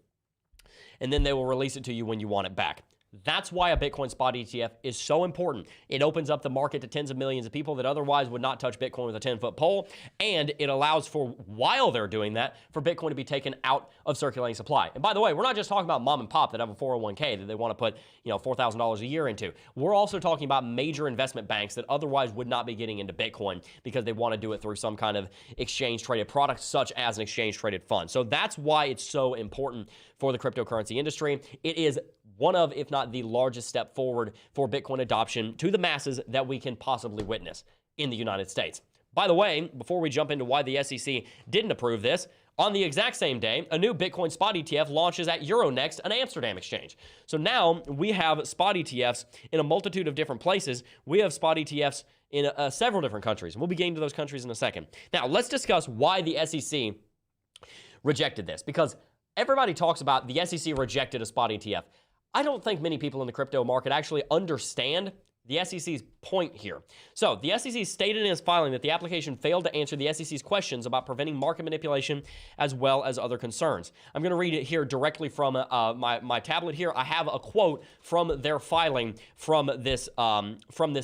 and then they will release it to you when you want it back. That's why a Bitcoin spot ETF is so important. It opens up the market to tens of millions of people that otherwise would not touch Bitcoin with a 10-foot pole, and it allows for, while they're doing that, for Bitcoin to be taken out of circulating supply. And by the way, we're not just talking about mom and pop that have a 401k that they want to put, $4,000 a year into. We're also talking about major investment banks that otherwise would not be getting into Bitcoin because they want to do it through some kind of exchange-traded product, such as an exchange-traded fund. So that's why it's so important for the cryptocurrency industry. It is one of, if not the largest step forward for Bitcoin adoption to the masses that we can possibly witness in the United States. By the way, before we jump into why the SEC didn't approve this, on the exact same day, a new Bitcoin spot ETF launches at Euronext, an Amsterdam exchange. So now we have spot ETFs in a multitude of different places. We have spot ETFs in several different countries. We'll be getting to those countries in a second. Now, let's discuss why the SEC rejected this, because everybody talks about the SEC rejected a spot ETF. I don't think many people in the crypto market actually understand the SEC's point here. So the SEC stated in its filing that the application failed to answer the SEC's questions about preventing market manipulation as well as other concerns. I'm going to read it here directly from my tablet here. I have a quote from their filing from this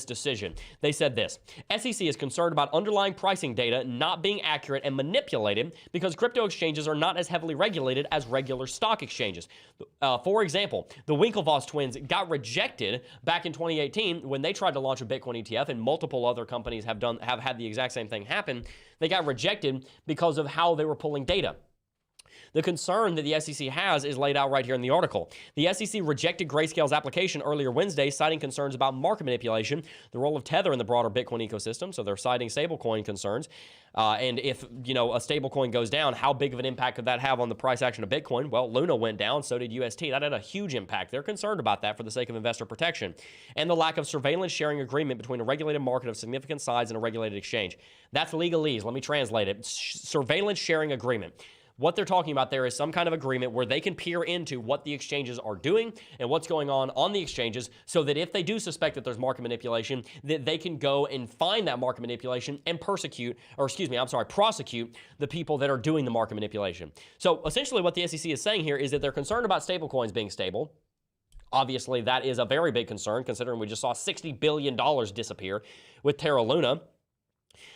decision. They said this: SEC is concerned about underlying pricing data not being accurate and manipulated because crypto exchanges are not as heavily regulated as regular stock exchanges. For example, the Winklevoss twins got rejected back in 2018 when they tried to launch a Bitcoin ETF, and multiple other companies have had the exact same thing happen. They got rejected because of how they were pulling data. The concern that the SEC has is laid out right here in the article. The SEC rejected Grayscale's application earlier Wednesday, citing concerns about market manipulation, the role of Tether in the broader Bitcoin ecosystem. So they're citing stablecoin concerns. And if, a stablecoin goes down, how big of an impact could that have on the price action of Bitcoin? Well, Luna went down, so did UST. That had a huge impact. They're concerned about that for the sake of investor protection. And the lack of surveillance sharing agreement between a regulated market of significant size and a regulated exchange. That's legalese. Let me translate it. Surveillance sharing agreement. What they're talking about there is some kind of agreement where they can peer into what the exchanges are doing and what's going on the exchanges, so that if they do suspect that there's market manipulation, that they can go and find that market manipulation and prosecute the people that are doing the market manipulation. So essentially what the SEC is saying here is that they're concerned about stablecoins being stable. Obviously, that is a very big concern, considering we just saw $60 billion disappear with Terra Luna.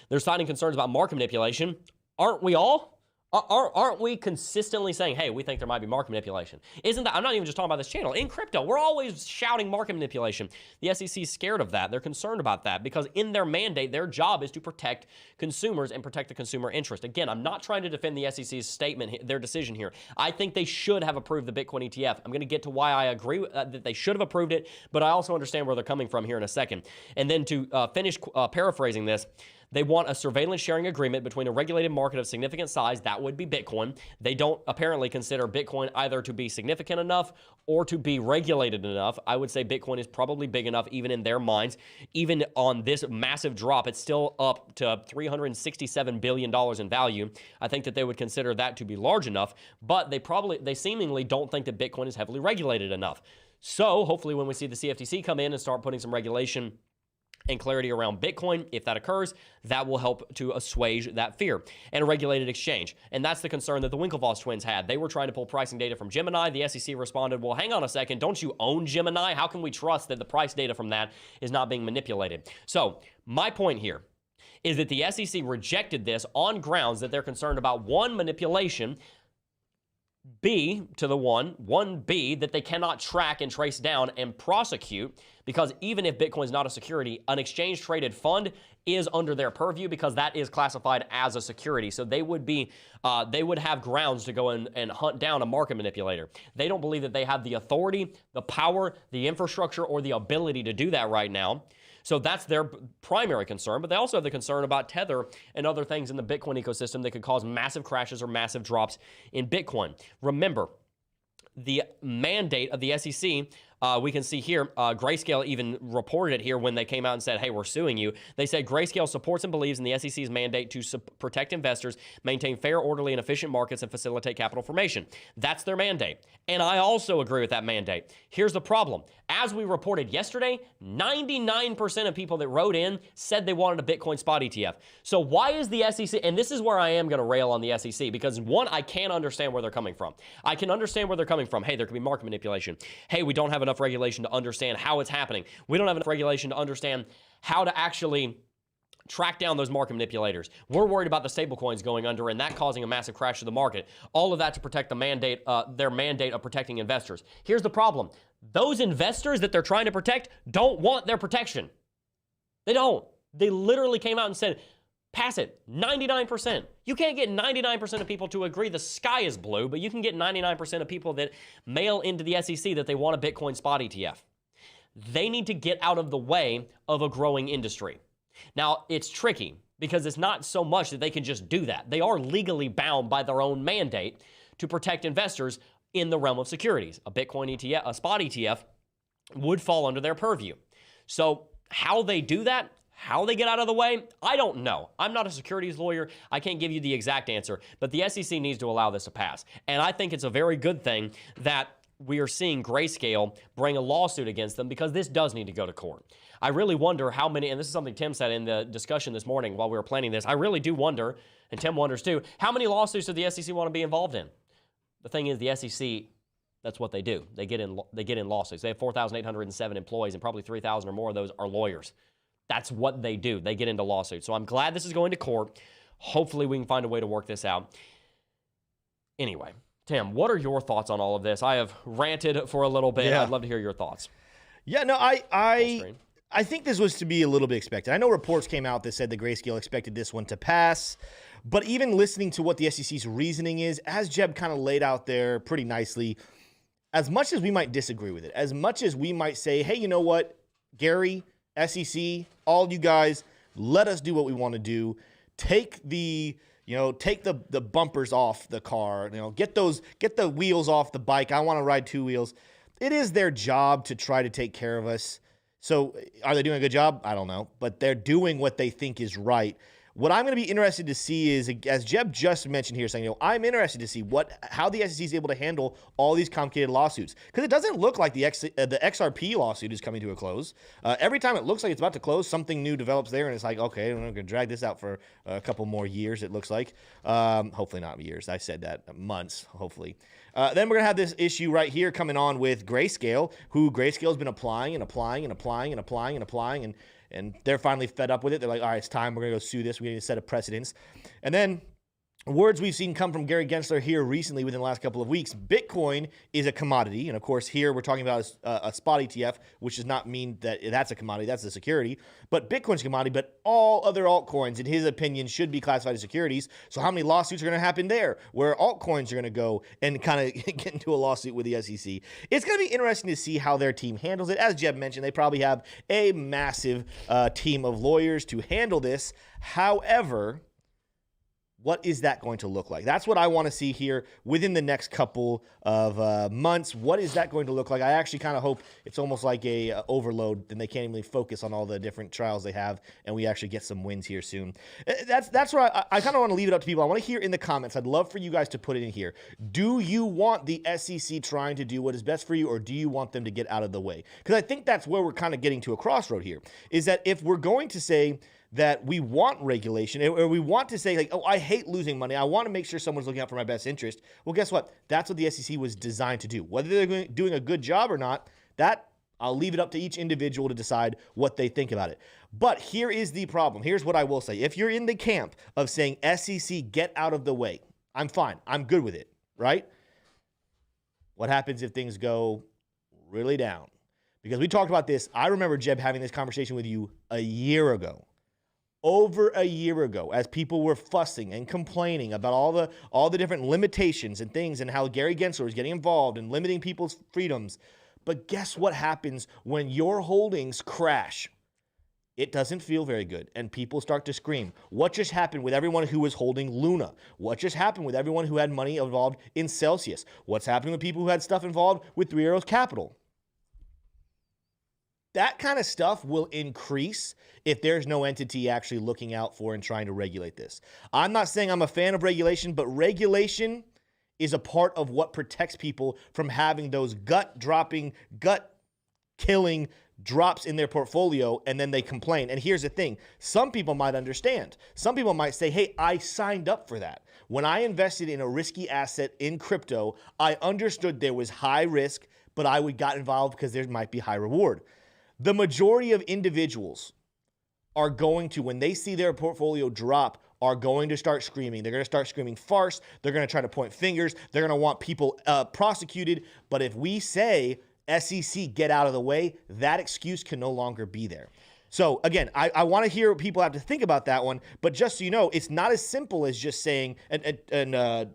They're citing concerns about market manipulation. Aren't we all? Aren't we consistently saying, hey, we think there might be market manipulation? Isn't that, I'm not even just talking about this channel. In crypto, we're always shouting market manipulation. The SEC is scared of that. They're concerned about that because in their mandate, their job is to protect consumers and protect the consumer interest. Again, I'm not trying to defend the SEC's statement, their decision here. I think they should have approved the Bitcoin ETF. I'm going to get to why I agree that they should have approved it, but I also understand where they're coming from here in a second. And then to finish paraphrasing this, they want a surveillance sharing agreement between a regulated market of significant size, that would be Bitcoin. They don't apparently consider Bitcoin either to be significant enough or to be regulated enough. I would say Bitcoin is probably big enough even in their minds. Even on this massive drop, it's still up to $367 billion in value. I think that they would consider that to be large enough, but they seemingly don't think that Bitcoin is heavily regulated enough. So hopefully when we see the CFTC come in and start putting some regulation and clarity around Bitcoin, if that occurs, that will help to assuage that fear. And a regulated exchange. And that's the concern that the Winklevoss twins had. They were trying to pull pricing data from Gemini. The SEC responded, well, hang on a second. Don't you own Gemini? How can we trust that the price data from that is not being manipulated? So my point here is that the SEC rejected this on grounds that they're concerned about, one, manipulation, B, that they cannot track and trace down and prosecute, because even if Bitcoin is not a security, an exchange traded fund is under their purview because that is classified as a security. So they would have grounds to go and hunt down a market manipulator. They don't believe that they have the authority, the power, the infrastructure, or the ability to do that right now. So that's their primary concern, but they also have the concern about Tether and other things in the Bitcoin ecosystem that could cause massive crashes or massive drops in Bitcoin. Remember, the mandate of the SEC, we can see here, Grayscale even reported it here when they came out and said, hey, we're suing you. They said Grayscale supports and believes in the SEC's mandate to protect investors, maintain fair, orderly, and efficient markets, and facilitate capital formation. That's their mandate. And I also agree with that mandate. Here's the problem. As we reported yesterday, 99% of people that wrote in said they wanted a Bitcoin spot ETF. So why is the SEC, and this is where I am going to rail on the SEC, because one, I can't understand where they're coming from. I can understand where they're coming from. Hey, there could be market manipulation. Hey, we don't have enough regulation to understand how it's happening. We don't have enough regulation to understand how to actually track down those market manipulators. We're worried about the stablecoins going under and that causing a massive crash of the market. All of that to protect the mandate, their mandate of protecting investors. Here's the problem. Those investors that they're trying to protect don't want their protection. They don't. They literally came out and said, pass it, 99%. You can't get 99% of people to agree the sky is blue, but you can get 99% of people that mail into the SEC that they want a Bitcoin spot ETF. They need to get out of the way of a growing industry. Now, it's tricky because it's not so much that they can just do that. They are legally bound by their own mandate to protect investors in the realm of securities. A Bitcoin ETF, a spot ETF would fall under their purview. So how they do that, how they get out of the way, I don't know. I'm not a securities lawyer. I can't give you the exact answer, but the SEC needs to allow this to pass. And I think it's a very good thing that we are seeing Grayscale bring a lawsuit against them because this does need to go to court. I really wonder how many, and this is something Tim said in the discussion this morning while we were planning this, I really do wonder, and Tim wonders too, how many lawsuits do the SEC want to be involved in? The thing is, the SEC, that's what they do. They get in lawsuits. They have 4,807 employees, and probably 3,000 or more of those are lawyers. That's what they do. They get into lawsuits. So I'm glad this is going to court. Hopefully we can find a way to work this out. Anyway, Tim, what are your thoughts on all of this? I have ranted for a little bit. Yeah. I'd love to hear your thoughts. Yeah, no, I think this was to be a little bit expected. I know reports came out that said the Grayscale expected this one to pass, but even listening to what the SEC's reasoning is, as Jebb kind of laid out there pretty nicely, as much as we might disagree with it, as much as we might say, hey, you know what, Gary, SEC, all you guys, let us do what we want to do. Take the bumpers off the car, get the wheels off the bike. I want to ride two wheels. It is their job to try to take care of us. So are they doing a good job? I don't know, but they're doing what they think is right. What I'm going to be interested to see is, as Jebb just mentioned here, saying, I'm interested to see how the SEC is able to handle all these complicated lawsuits. Because it doesn't look like the XRP lawsuit is coming to a close. Every time it looks like it's about to close, something new develops there, and it's like, okay, I'm going to drag this out for a couple more years, it looks like. Hopefully not years. I said that. Months, hopefully. Then we're going to have this issue right here coming on with Grayscale, who Grayscale's been applying, and they're finally fed up with it. They're like, all right, it's time. We're going to go sue this. We need to set a precedence. And then words we've seen come from Gary Gensler here recently within the last couple of weeks. Bitcoin is a commodity. And, of course, here we're talking about a spot ETF, which does not mean that that's a commodity. That's a security. But Bitcoin's a commodity, but all other altcoins, in his opinion, should be classified as securities. So how many lawsuits are going to happen there where altcoins are going to go and kind of get into a lawsuit with the SEC? It's going to be interesting to see how their team handles it. As Jebb mentioned, they probably have a massive team of lawyers to handle this. However, what is that going to look like? That's what I want to see here within the next couple of months. What is that going to look like? I actually kind of hope it's almost like a overload, and they can't even really focus on all the different trials they have, and we actually get some wins here soon. That's where I kind of want to leave it up to people. I want to hear in the comments. I'd love for you guys to put it in here. Do you want the SEC trying to do what is best for you, or do you want them to get out of the way? Because I think that's where we're kind of getting to a crossroad here, is that if we're going to say that we want regulation, or we want to say, like, oh, I hate losing money, I want to make sure someone's looking out for my best interest. Well, guess what? That's what the SEC was designed to do. Whether they're doing a good job or not, that I'll leave it up to each individual to decide what they think about it. But here is the problem. Here's what I will say. If you're in the camp of saying, SEC, get out of the way, I'm fine. I'm good with it, right? What happens if things go really down? Because we talked about this. I remember, Jebb, having this conversation with you a year ago. Over a year ago, as people were fussing and complaining about all the different limitations and things, and how Gary Gensler was getting involved and limiting people's freedoms. But guess what happens when your holdings crash? It doesn't feel very good, and people start to scream. What just happened with everyone who was holding Luna? What just happened with everyone who had money involved in Celsius? What's happening with people who had stuff involved with Three Arrows Capital? That kind of stuff will increase if there's no entity actually looking out for and trying to regulate this. I'm not saying I'm a fan of regulation, but regulation is a part of what protects people from having those gut-killing drops in their portfolio, and then they complain. And here's the thing. Some people might understand. Some people might say, hey, I signed up for that. When I invested in a risky asset in crypto, I understood there was high risk, but I got involved because there might be high reward. The majority of individuals are going to, when they see their portfolio drop, are going to start screaming. They're going to start screaming farce. They're going to try to point fingers. They're going to want people prosecuted. But if we say, SEC, get out of the way, that excuse can no longer be there. So again, I want to hear what people have to think about that one. But just so you know, it's not as simple as just saying, and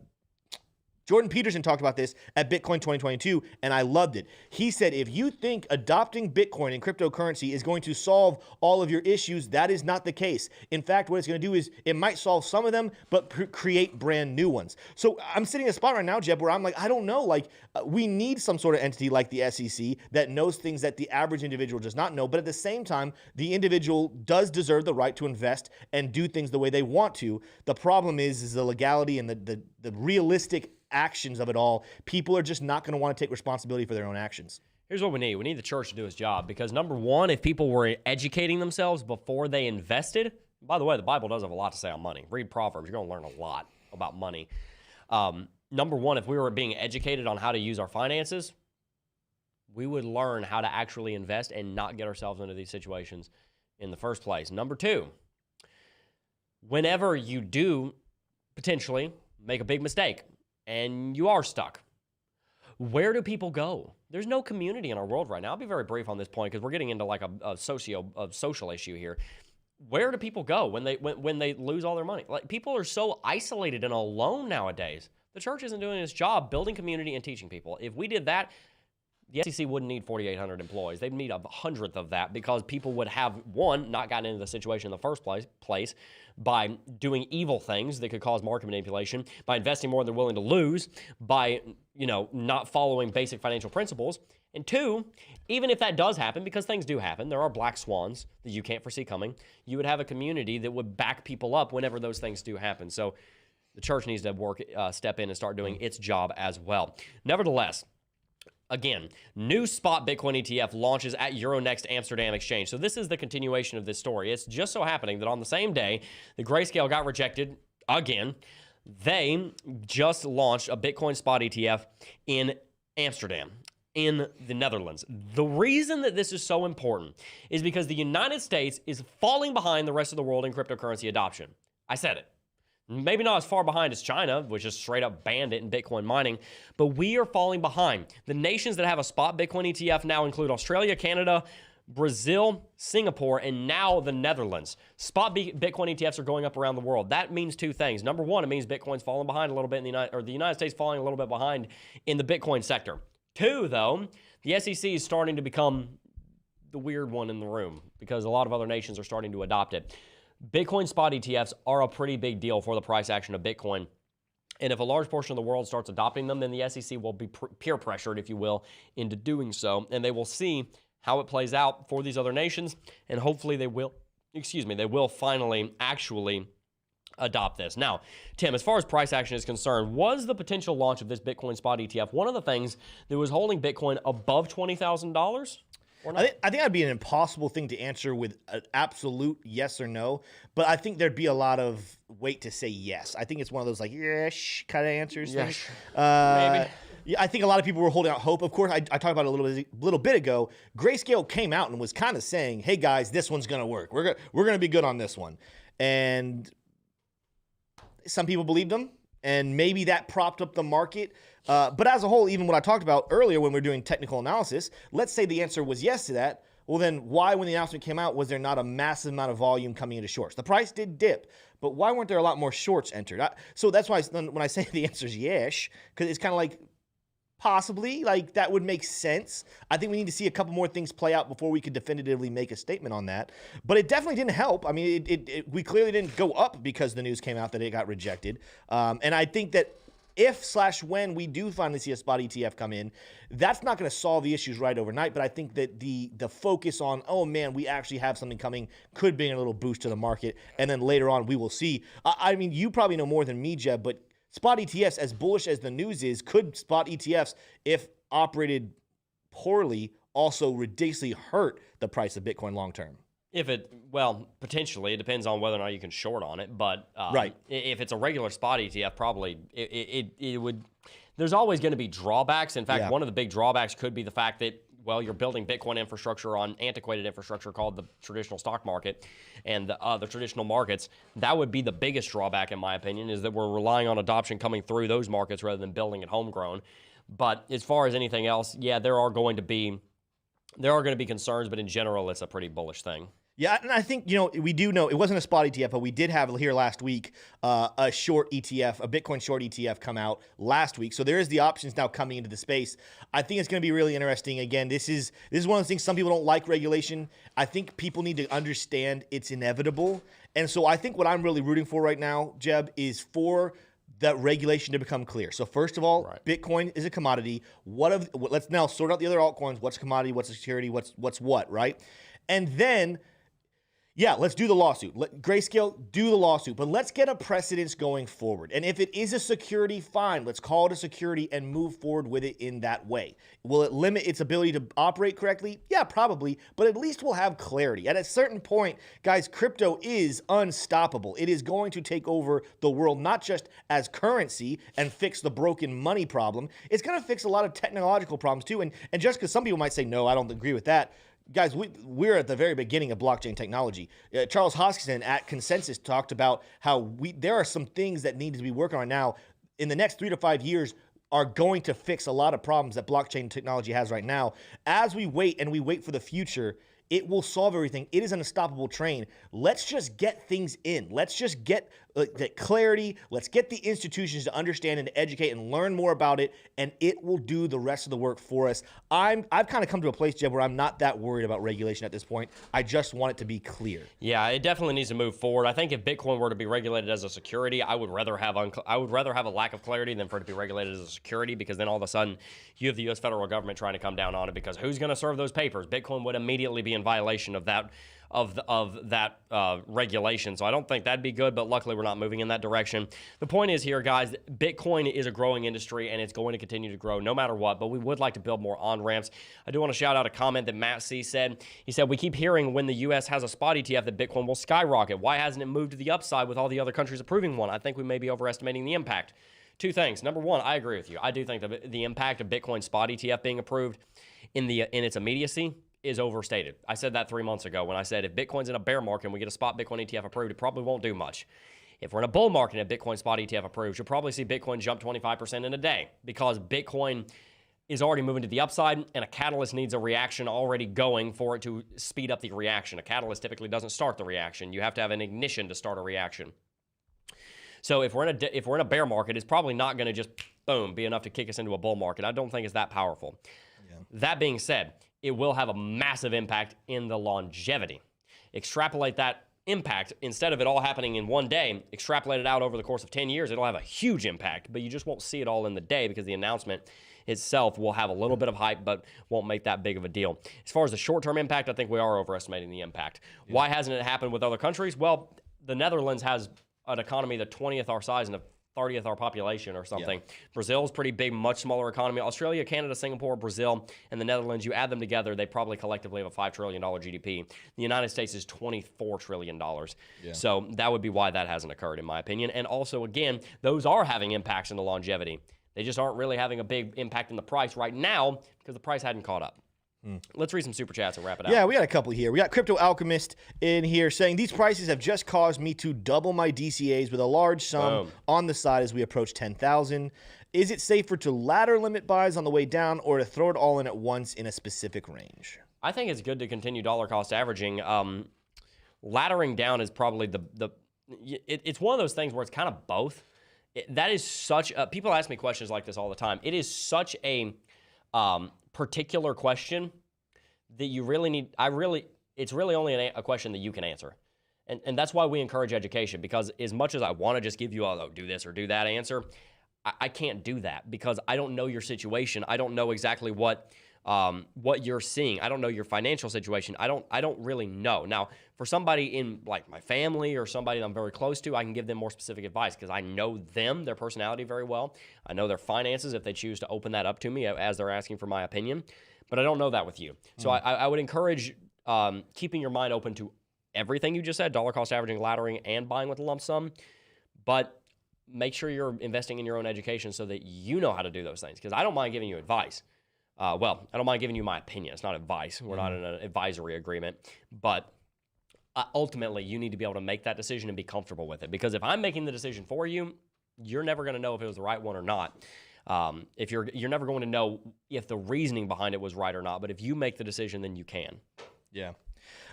Jordan Peterson talked about this at Bitcoin 2022, and I loved it. He said, if you think adopting Bitcoin and cryptocurrency is going to solve all of your issues, that is not the case. In fact, what it's going to do is it might solve some of them, but create brand new ones. So I'm sitting in a spot right now, Jebb, where I'm like, I don't know. Like, we need some sort of entity like the SEC that knows things that the average individual does not know. But at the same time, the individual does deserve the right to invest and do things the way they want to. The problem is the legality and the realistic actions of it all, people are just not going to want to take responsibility for their own actions. Here's what we need. We need the church to do its job because, number one, if people were educating themselves before they invested, by the way, the Bible does have a lot to say on money. Read Proverbs. You're going to learn a lot about money. Number one, if we were being educated on how to use our finances, we would learn how to actually invest and not get ourselves into these situations in the first place. Number two, whenever you do potentially make a big mistake and you are stuck, where do people go? There's no community in our world right now. I'll be very brief on this point because we're getting into like a social issue here. Where do people go when they lose all their money? Like, people are so isolated and alone nowadays. The church isn't doing its job building community and teaching people. If we did that, the SEC wouldn't need 4,800 employees. They'd need 100th of that because people would have, one, not gotten into the situation in the first place by doing evil things that could cause market manipulation, by investing more than they're willing to lose, by, not following basic financial principles. And two, even if that does happen, because things do happen, there are black swans that you can't foresee coming, you would have a community that would back people up whenever those things do happen. So the church needs to step in and start doing its job as well. Nevertheless, again, new spot Bitcoin ETF launches at Euronext Amsterdam Exchange. So this is the continuation of this story. It's just so happening that on the same day the Grayscale got rejected again, they just launched a Bitcoin spot ETF in Amsterdam, in the Netherlands. The reason that this is so important is because the United States is falling behind the rest of the world in cryptocurrency adoption. I said it. Maybe not as far behind as China, which just straight up banned it in Bitcoin mining, but we are falling behind. The nations that have a spot Bitcoin ETF now include Australia, Canada, Brazil, Singapore, and now the Netherlands. Spot Bitcoin ETFs are going up around the world. That means two things. Number one, it means Bitcoin's falling behind a little bit the United States falling a little bit behind in the Bitcoin sector. Two, though, the SEC is starting to become the weird one in the room because a lot of other nations are starting to adopt it. Bitcoin spot ETFs are a pretty big deal for the price action of Bitcoin. And if a large portion of the world starts adopting them, then the SEC will be peer pressured, if you will, into doing so. And they will see how it plays out for these other nations. And hopefully they will finally actually adopt this. Now, Tim, as far as price action is concerned, was the potential launch of this Bitcoin spot ETF one of the things that was holding Bitcoin above $20,000? I think that'd be an impossible thing to answer with an absolute yes or no, but I think there'd be a lot of weight to say yes. I think it's one of those like yes kind of answers. Yes. Maybe. Yeah, I think a lot of people were holding out hope. Of course, I talked about it a little bit ago. Grayscale came out and was kind of saying, "Hey guys, this one's gonna work. We're gonna be good on this one," and some people believed them, and maybe that propped up the market. But as a whole, even what I talked about earlier when we were doing technical analysis, let's say the answer was yes to that. Well, then why, when the announcement came out, was there not a massive amount of volume coming into shorts? The price did dip, but why weren't there a lot more shorts entered? So that's why when I say the answer is yes, because it's kind of like possibly, like that would make sense. I think we need to see a couple more things play out before we could definitively make a statement on that. But it definitely didn't help. I mean, we clearly didn't go up because the news came out that it got rejected. And I think that if/when we do finally see a spot ETF come in, that's not going to solve the issues right overnight. But I think that the focus on, oh man, we actually have something coming, could bring a little boost to the market. And then later on, we will see. I mean, you probably know more than me, Jebb, but spot ETFs, as bullish as the news is, could spot ETFs, if operated poorly, also ridiculously hurt the price of Bitcoin long term? Potentially. It depends on whether or not you can short on it. But right. If it's a regular spot ETF, probably it would. There's always going to be drawbacks. In fact, one of the big drawbacks could be the fact that, well, you're building Bitcoin infrastructure on antiquated infrastructure called the traditional stock market and the traditional markets. That would be the biggest drawback, in my opinion, is that we're relying on adoption coming through those markets rather than building it homegrown. But as far as anything else, yeah, there are going to be concerns, but in general, it's a pretty bullish thing. Yeah, and I think, we do know it wasn't a spot ETF, but we did have here last week a short ETF, a Bitcoin short ETF come out last week. So there is the options now coming into the space. I think it's going to be really interesting. Again, this is one of the things, some people don't like regulation. I think people need to understand it's inevitable. And so I think what I'm really rooting for right now, Jebb, is for that regulation to become clear. So first of all, right. Bitcoin is a commodity. Let's now sort out the other altcoins. What's a commodity? What's a security? What's what, right? And then Yeah, let's do the lawsuit. Let Grayscale do the lawsuit, but let's get a precedence going forward. And if it is a security, fine. Let's call it a security and move forward with it in that way. Will it limit its ability to operate correctly? Yeah, probably, but at least we'll have clarity. At a certain point, guys, crypto is unstoppable. It is going to take over the world, not just as currency and fix the broken money problem. It's going to fix a lot of technological problems too. And just because some people might say, no, I don't agree with that. Guys, we're at the very beginning of blockchain technology. Charles Hoskinson at Consensus talked about how there are some things that need to be working on now in the next 3 to 5 years are going to fix a lot of problems that blockchain technology has right now. As we wait and we wait for the future, it will solve everything. It is an unstoppable train. Let's just get things in. Let's just get the clarity. Let's get the institutions to understand and to educate and learn more about it, and it will do the rest of the work for us. I've kind of come to a place, Jebb, where I'm not that worried about regulation at this point. I just want it to be clear. Yeah, it definitely needs to move forward. I think if Bitcoin were to be regulated as a security, I would rather have a lack of clarity than for it to be regulated as a security, because then all of a sudden you have the U.S. federal government trying to come down on it, because who's going to serve those papers? Bitcoin would immediately be in violation of that regulation. So I don't think that'd be good, but luckily we're not moving in that direction. The point is here, guys, Bitcoin is a growing industry and it's going to continue to grow no matter what, but we would like to build more on-ramps. I do want to shout out a comment that Matt C said. He said, we keep hearing when the U.S. has a spot ETF that Bitcoin will skyrocket. Why hasn't it moved to the upside with all the other countries approving one? I think we may be overestimating the impact. Two things. Number one, I agree with you. I do think the impact of Bitcoin spot ETF being approved in its immediacy is overstated. I said that 3 months ago when I said if Bitcoin's in a bear market and we get a spot Bitcoin ETF approved, it probably won't do much. If we're in a bull market and a Bitcoin spot ETF approved, you'll probably see Bitcoin jump 25% in a day, because Bitcoin is already moving to the upside and a catalyst needs a reaction already going for it to speed up the reaction. A catalyst typically doesn't start the reaction. You have to have an ignition to start a reaction. So if we're in a bear market, it's probably not going to just, boom, be enough to kick us into a bull market. I don't think it's that powerful. Yeah. That being said, it will have a massive impact in the longevity. Extrapolate that impact, instead of it all happening in one day, extrapolate it out over the course of 10 years, it'll have a huge impact, but you just won't see it all in the day because the announcement itself will have a little bit of hype, but won't make that big of a deal. As far as the short-term impact, I think we are overestimating the impact. Yeah. Why hasn't it happened with other countries? Well, the Netherlands has an economy the 20th our size and the 30th our population or something. Yeah. Brazil's pretty big, much smaller economy. Australia, Canada, Singapore, Brazil, and the Netherlands, you add them together, they probably collectively have a $5 trillion GDP. The United States is $24 trillion. Yeah. So that would be why that hasn't occurred, in my opinion. And also, again, those are having impacts in the longevity. They just aren't really having a big impact in the price right now because the price hadn't caught up. Let's read some super chats and wrap it out. Yeah, we got a couple here. We got Crypto Alchemist in here saying, these prices have just caused me to double my DCAs with a large sum on the side as we approach 10,000. Is it safer to ladder limit buys on the way down or to throw it all in at once in a specific range? I think it's good to continue dollar cost averaging. Laddering down is probably it's one of those things where it's kind of both. That is such a, people ask me questions like this all the time. It is such a particular question that you really need. It's really only a question that you can answer. And that's why we encourage education, because as much as I want to just give you a do this or do that answer, I can't do that because I don't know your situation. I don't know exactly what you're seeing. I don't know your financial situation. I don't really know. Now, for somebody in like my family or somebody that I'm very close to, I can give them more specific advice because I know them, their personality very well. I know their finances if they choose to open that up to me as they're asking for my opinion. But I don't know that with you. So I would encourage keeping your mind open to everything you just said, dollar cost averaging, laddering, and buying with a lump sum. But make sure you're investing in your own education so that you know how to do those things, because I don't mind giving you advice. I don't mind giving you my opinion. It's not advice. We're not in an advisory agreement. But ultimately, you need to be able to make that decision and be comfortable with it. Because if I'm making the decision for you, you're never going to know if it was the right one or not. If you're never going to know if the reasoning behind it was right or not. But if you make the decision, then you can. Yeah.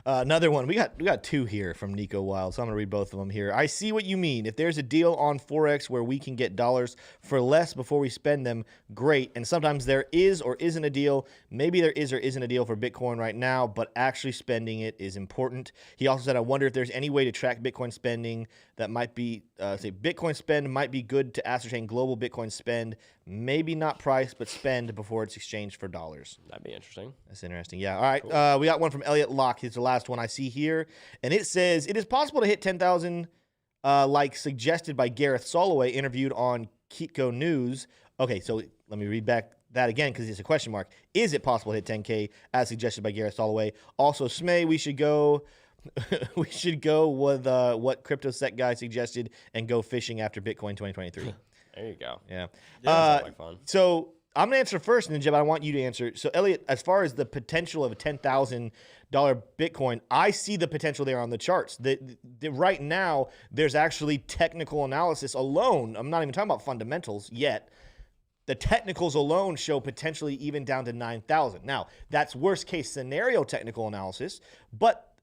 Another one. We got two here from Nico Wild, so I'm going to read both of them here. I see what you mean. If there's a deal on Forex where we can get dollars for less before we spend them, great. And sometimes there is or isn't a deal. Maybe there is or isn't a deal for Bitcoin right now, but actually spending it is important. He also said, I wonder if there's any way to track Bitcoin spending that might be, Bitcoin spend might be good to ascertain global Bitcoin spend. Maybe not price, but spend before it's exchanged for dollars. That'd be interesting. That's interesting. Yeah. All right. Cool. We got one from Elliot Locke block is the last one I see here. And it says, it is possible to hit 10,000 like suggested by Gareth Soloway, interviewed on Kitco News. Okay, so let me read back that again because it's a question mark. Is it possible to hit 10K as suggested by Gareth Soloway? Also, Smay, we should go with what CryptoSec guy suggested and go fishing after Bitcoin 2023. There you go. Yeah. Sounds like fun. So I'm going to answer first, and then, Jebb, I want you to answer. So, Elliot, as far as the potential of a $10,000 Bitcoin, I see the potential there on the charts. Right now, there's actually technical analysis alone. I'm not even talking about fundamentals yet. The technicals alone show potentially even down to 9,000. Now, that's worst case scenario technical analysis, but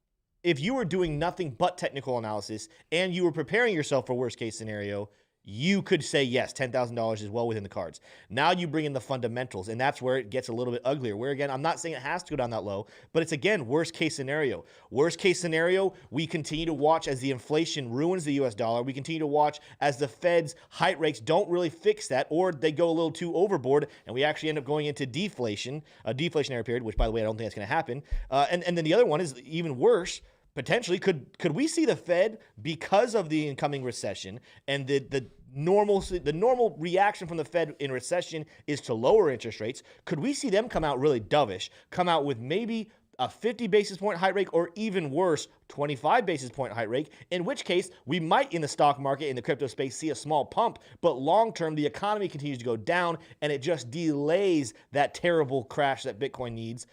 if you were doing nothing but technical analysis and you were preparing yourself for worst case scenario, you could say, yes, $10,000 is well within the cards. Now you bring in the fundamentals, and that's where it gets a little bit uglier. Where, again, I'm not saying it has to go down that low, but it's, again, worst case scenario. Worst case scenario, we continue to watch as the inflation ruins the U.S. dollar. We continue to watch as the Fed's height rates don't really fix that, or they go a little too overboard, and we actually end up going into deflation, a deflationary period, which, by the way, I don't think that's going to happen. And then the other one is even worse. Potentially, could we see the Fed, because of the incoming recession and the normal reaction from the Fed in recession is to lower interest rates, could we see them come out really dovish, come out with maybe a 50 basis point height rate, or even worse, 25 basis point height rate, in which case we might, in the stock market, in the crypto space, see a small pump, but long term, the economy continues to go down, and it just delays that terrible crash that Bitcoin needs.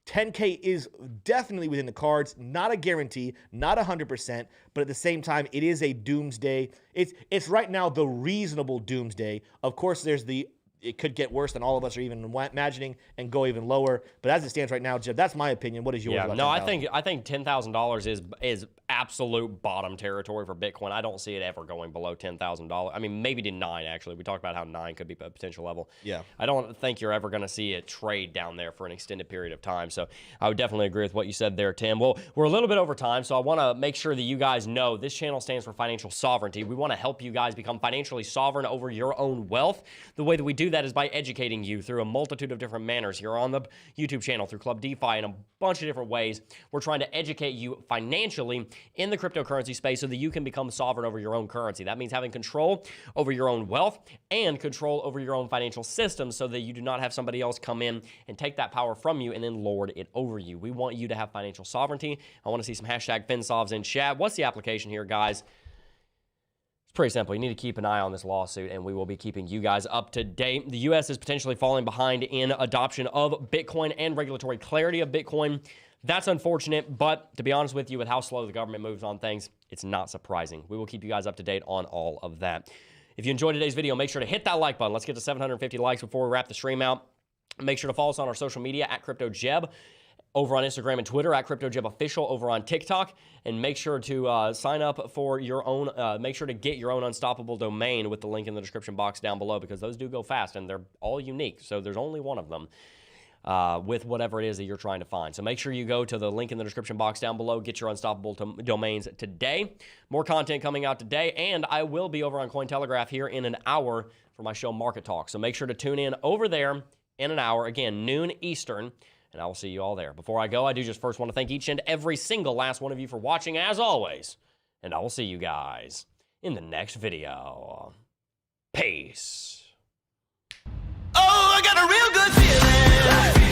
10K is definitely within the cards, not a guarantee, not 100%, but at the same time, it is a doomsday. It's right now the reasonable doomsday. Of course, it could get worse than all of us are even imagining and go even lower. But as it stands right now, Jebb, that's my opinion. What is yours? Yeah, no, I think $10,000 is absolute bottom territory for Bitcoin. I don't see it ever going below $10,000. I mean, maybe to 9, actually. We talked about how 9 could be a potential level. Yeah. I don't think you're ever going to see it trade down there for an extended period of time. So I would definitely agree with what you said there, Tim. Well, we're a little bit over time, so I want to make sure that you guys know this channel stands for financial sovereignty. We want to help you guys become financially sovereign over your own wealth. The way that we do that is by educating you through a multitude of different manners here on the YouTube channel, through Club DeFi, and a bunch of different ways. We're trying to educate you financially in the cryptocurrency space so that you can become sovereign over your own currency. That means having control over your own wealth and control over your own financial system so that you do not have somebody else come in and take that power from you and then lord it over you. We want you to have financial sovereignty. I want to see some hashtag FinSovs in chat. What's the application here, guys? Pretty simple. You need to keep an eye on this lawsuit, and we will be keeping you guys up to date. The U.S. is potentially falling behind in adoption of Bitcoin and regulatory clarity of Bitcoin. That's unfortunate, but to be honest with you, with how slow the government moves on things, it's not surprising. We will keep you guys up to date on all of that. If you enjoyed today's video, make sure to hit that like button. Let's get to 750 likes before we wrap the stream out. Make sure to follow us on our social media at CryptoJebb, over on Instagram and Twitter at CryptoJebbOfficial, over on TikTok, and make sure to sign up for your own, make sure to get your own unstoppable domain with the link in the description box down below, because those do go fast and they're all unique. So there's only one of them with whatever it is that you're trying to find. So make sure you go to the link in the description box down below, get your unstoppable domains today. More content coming out today, and I will be over on Cointelegraph here in an hour for my show Market Talk. So make sure to tune in over there in an hour, again, noon Eastern, and I will see you all there. Before I go, I do just first want to thank each and every single last one of you for watching, as always. And I will see you guys in the next video. Peace. Oh, I got a real good feeling.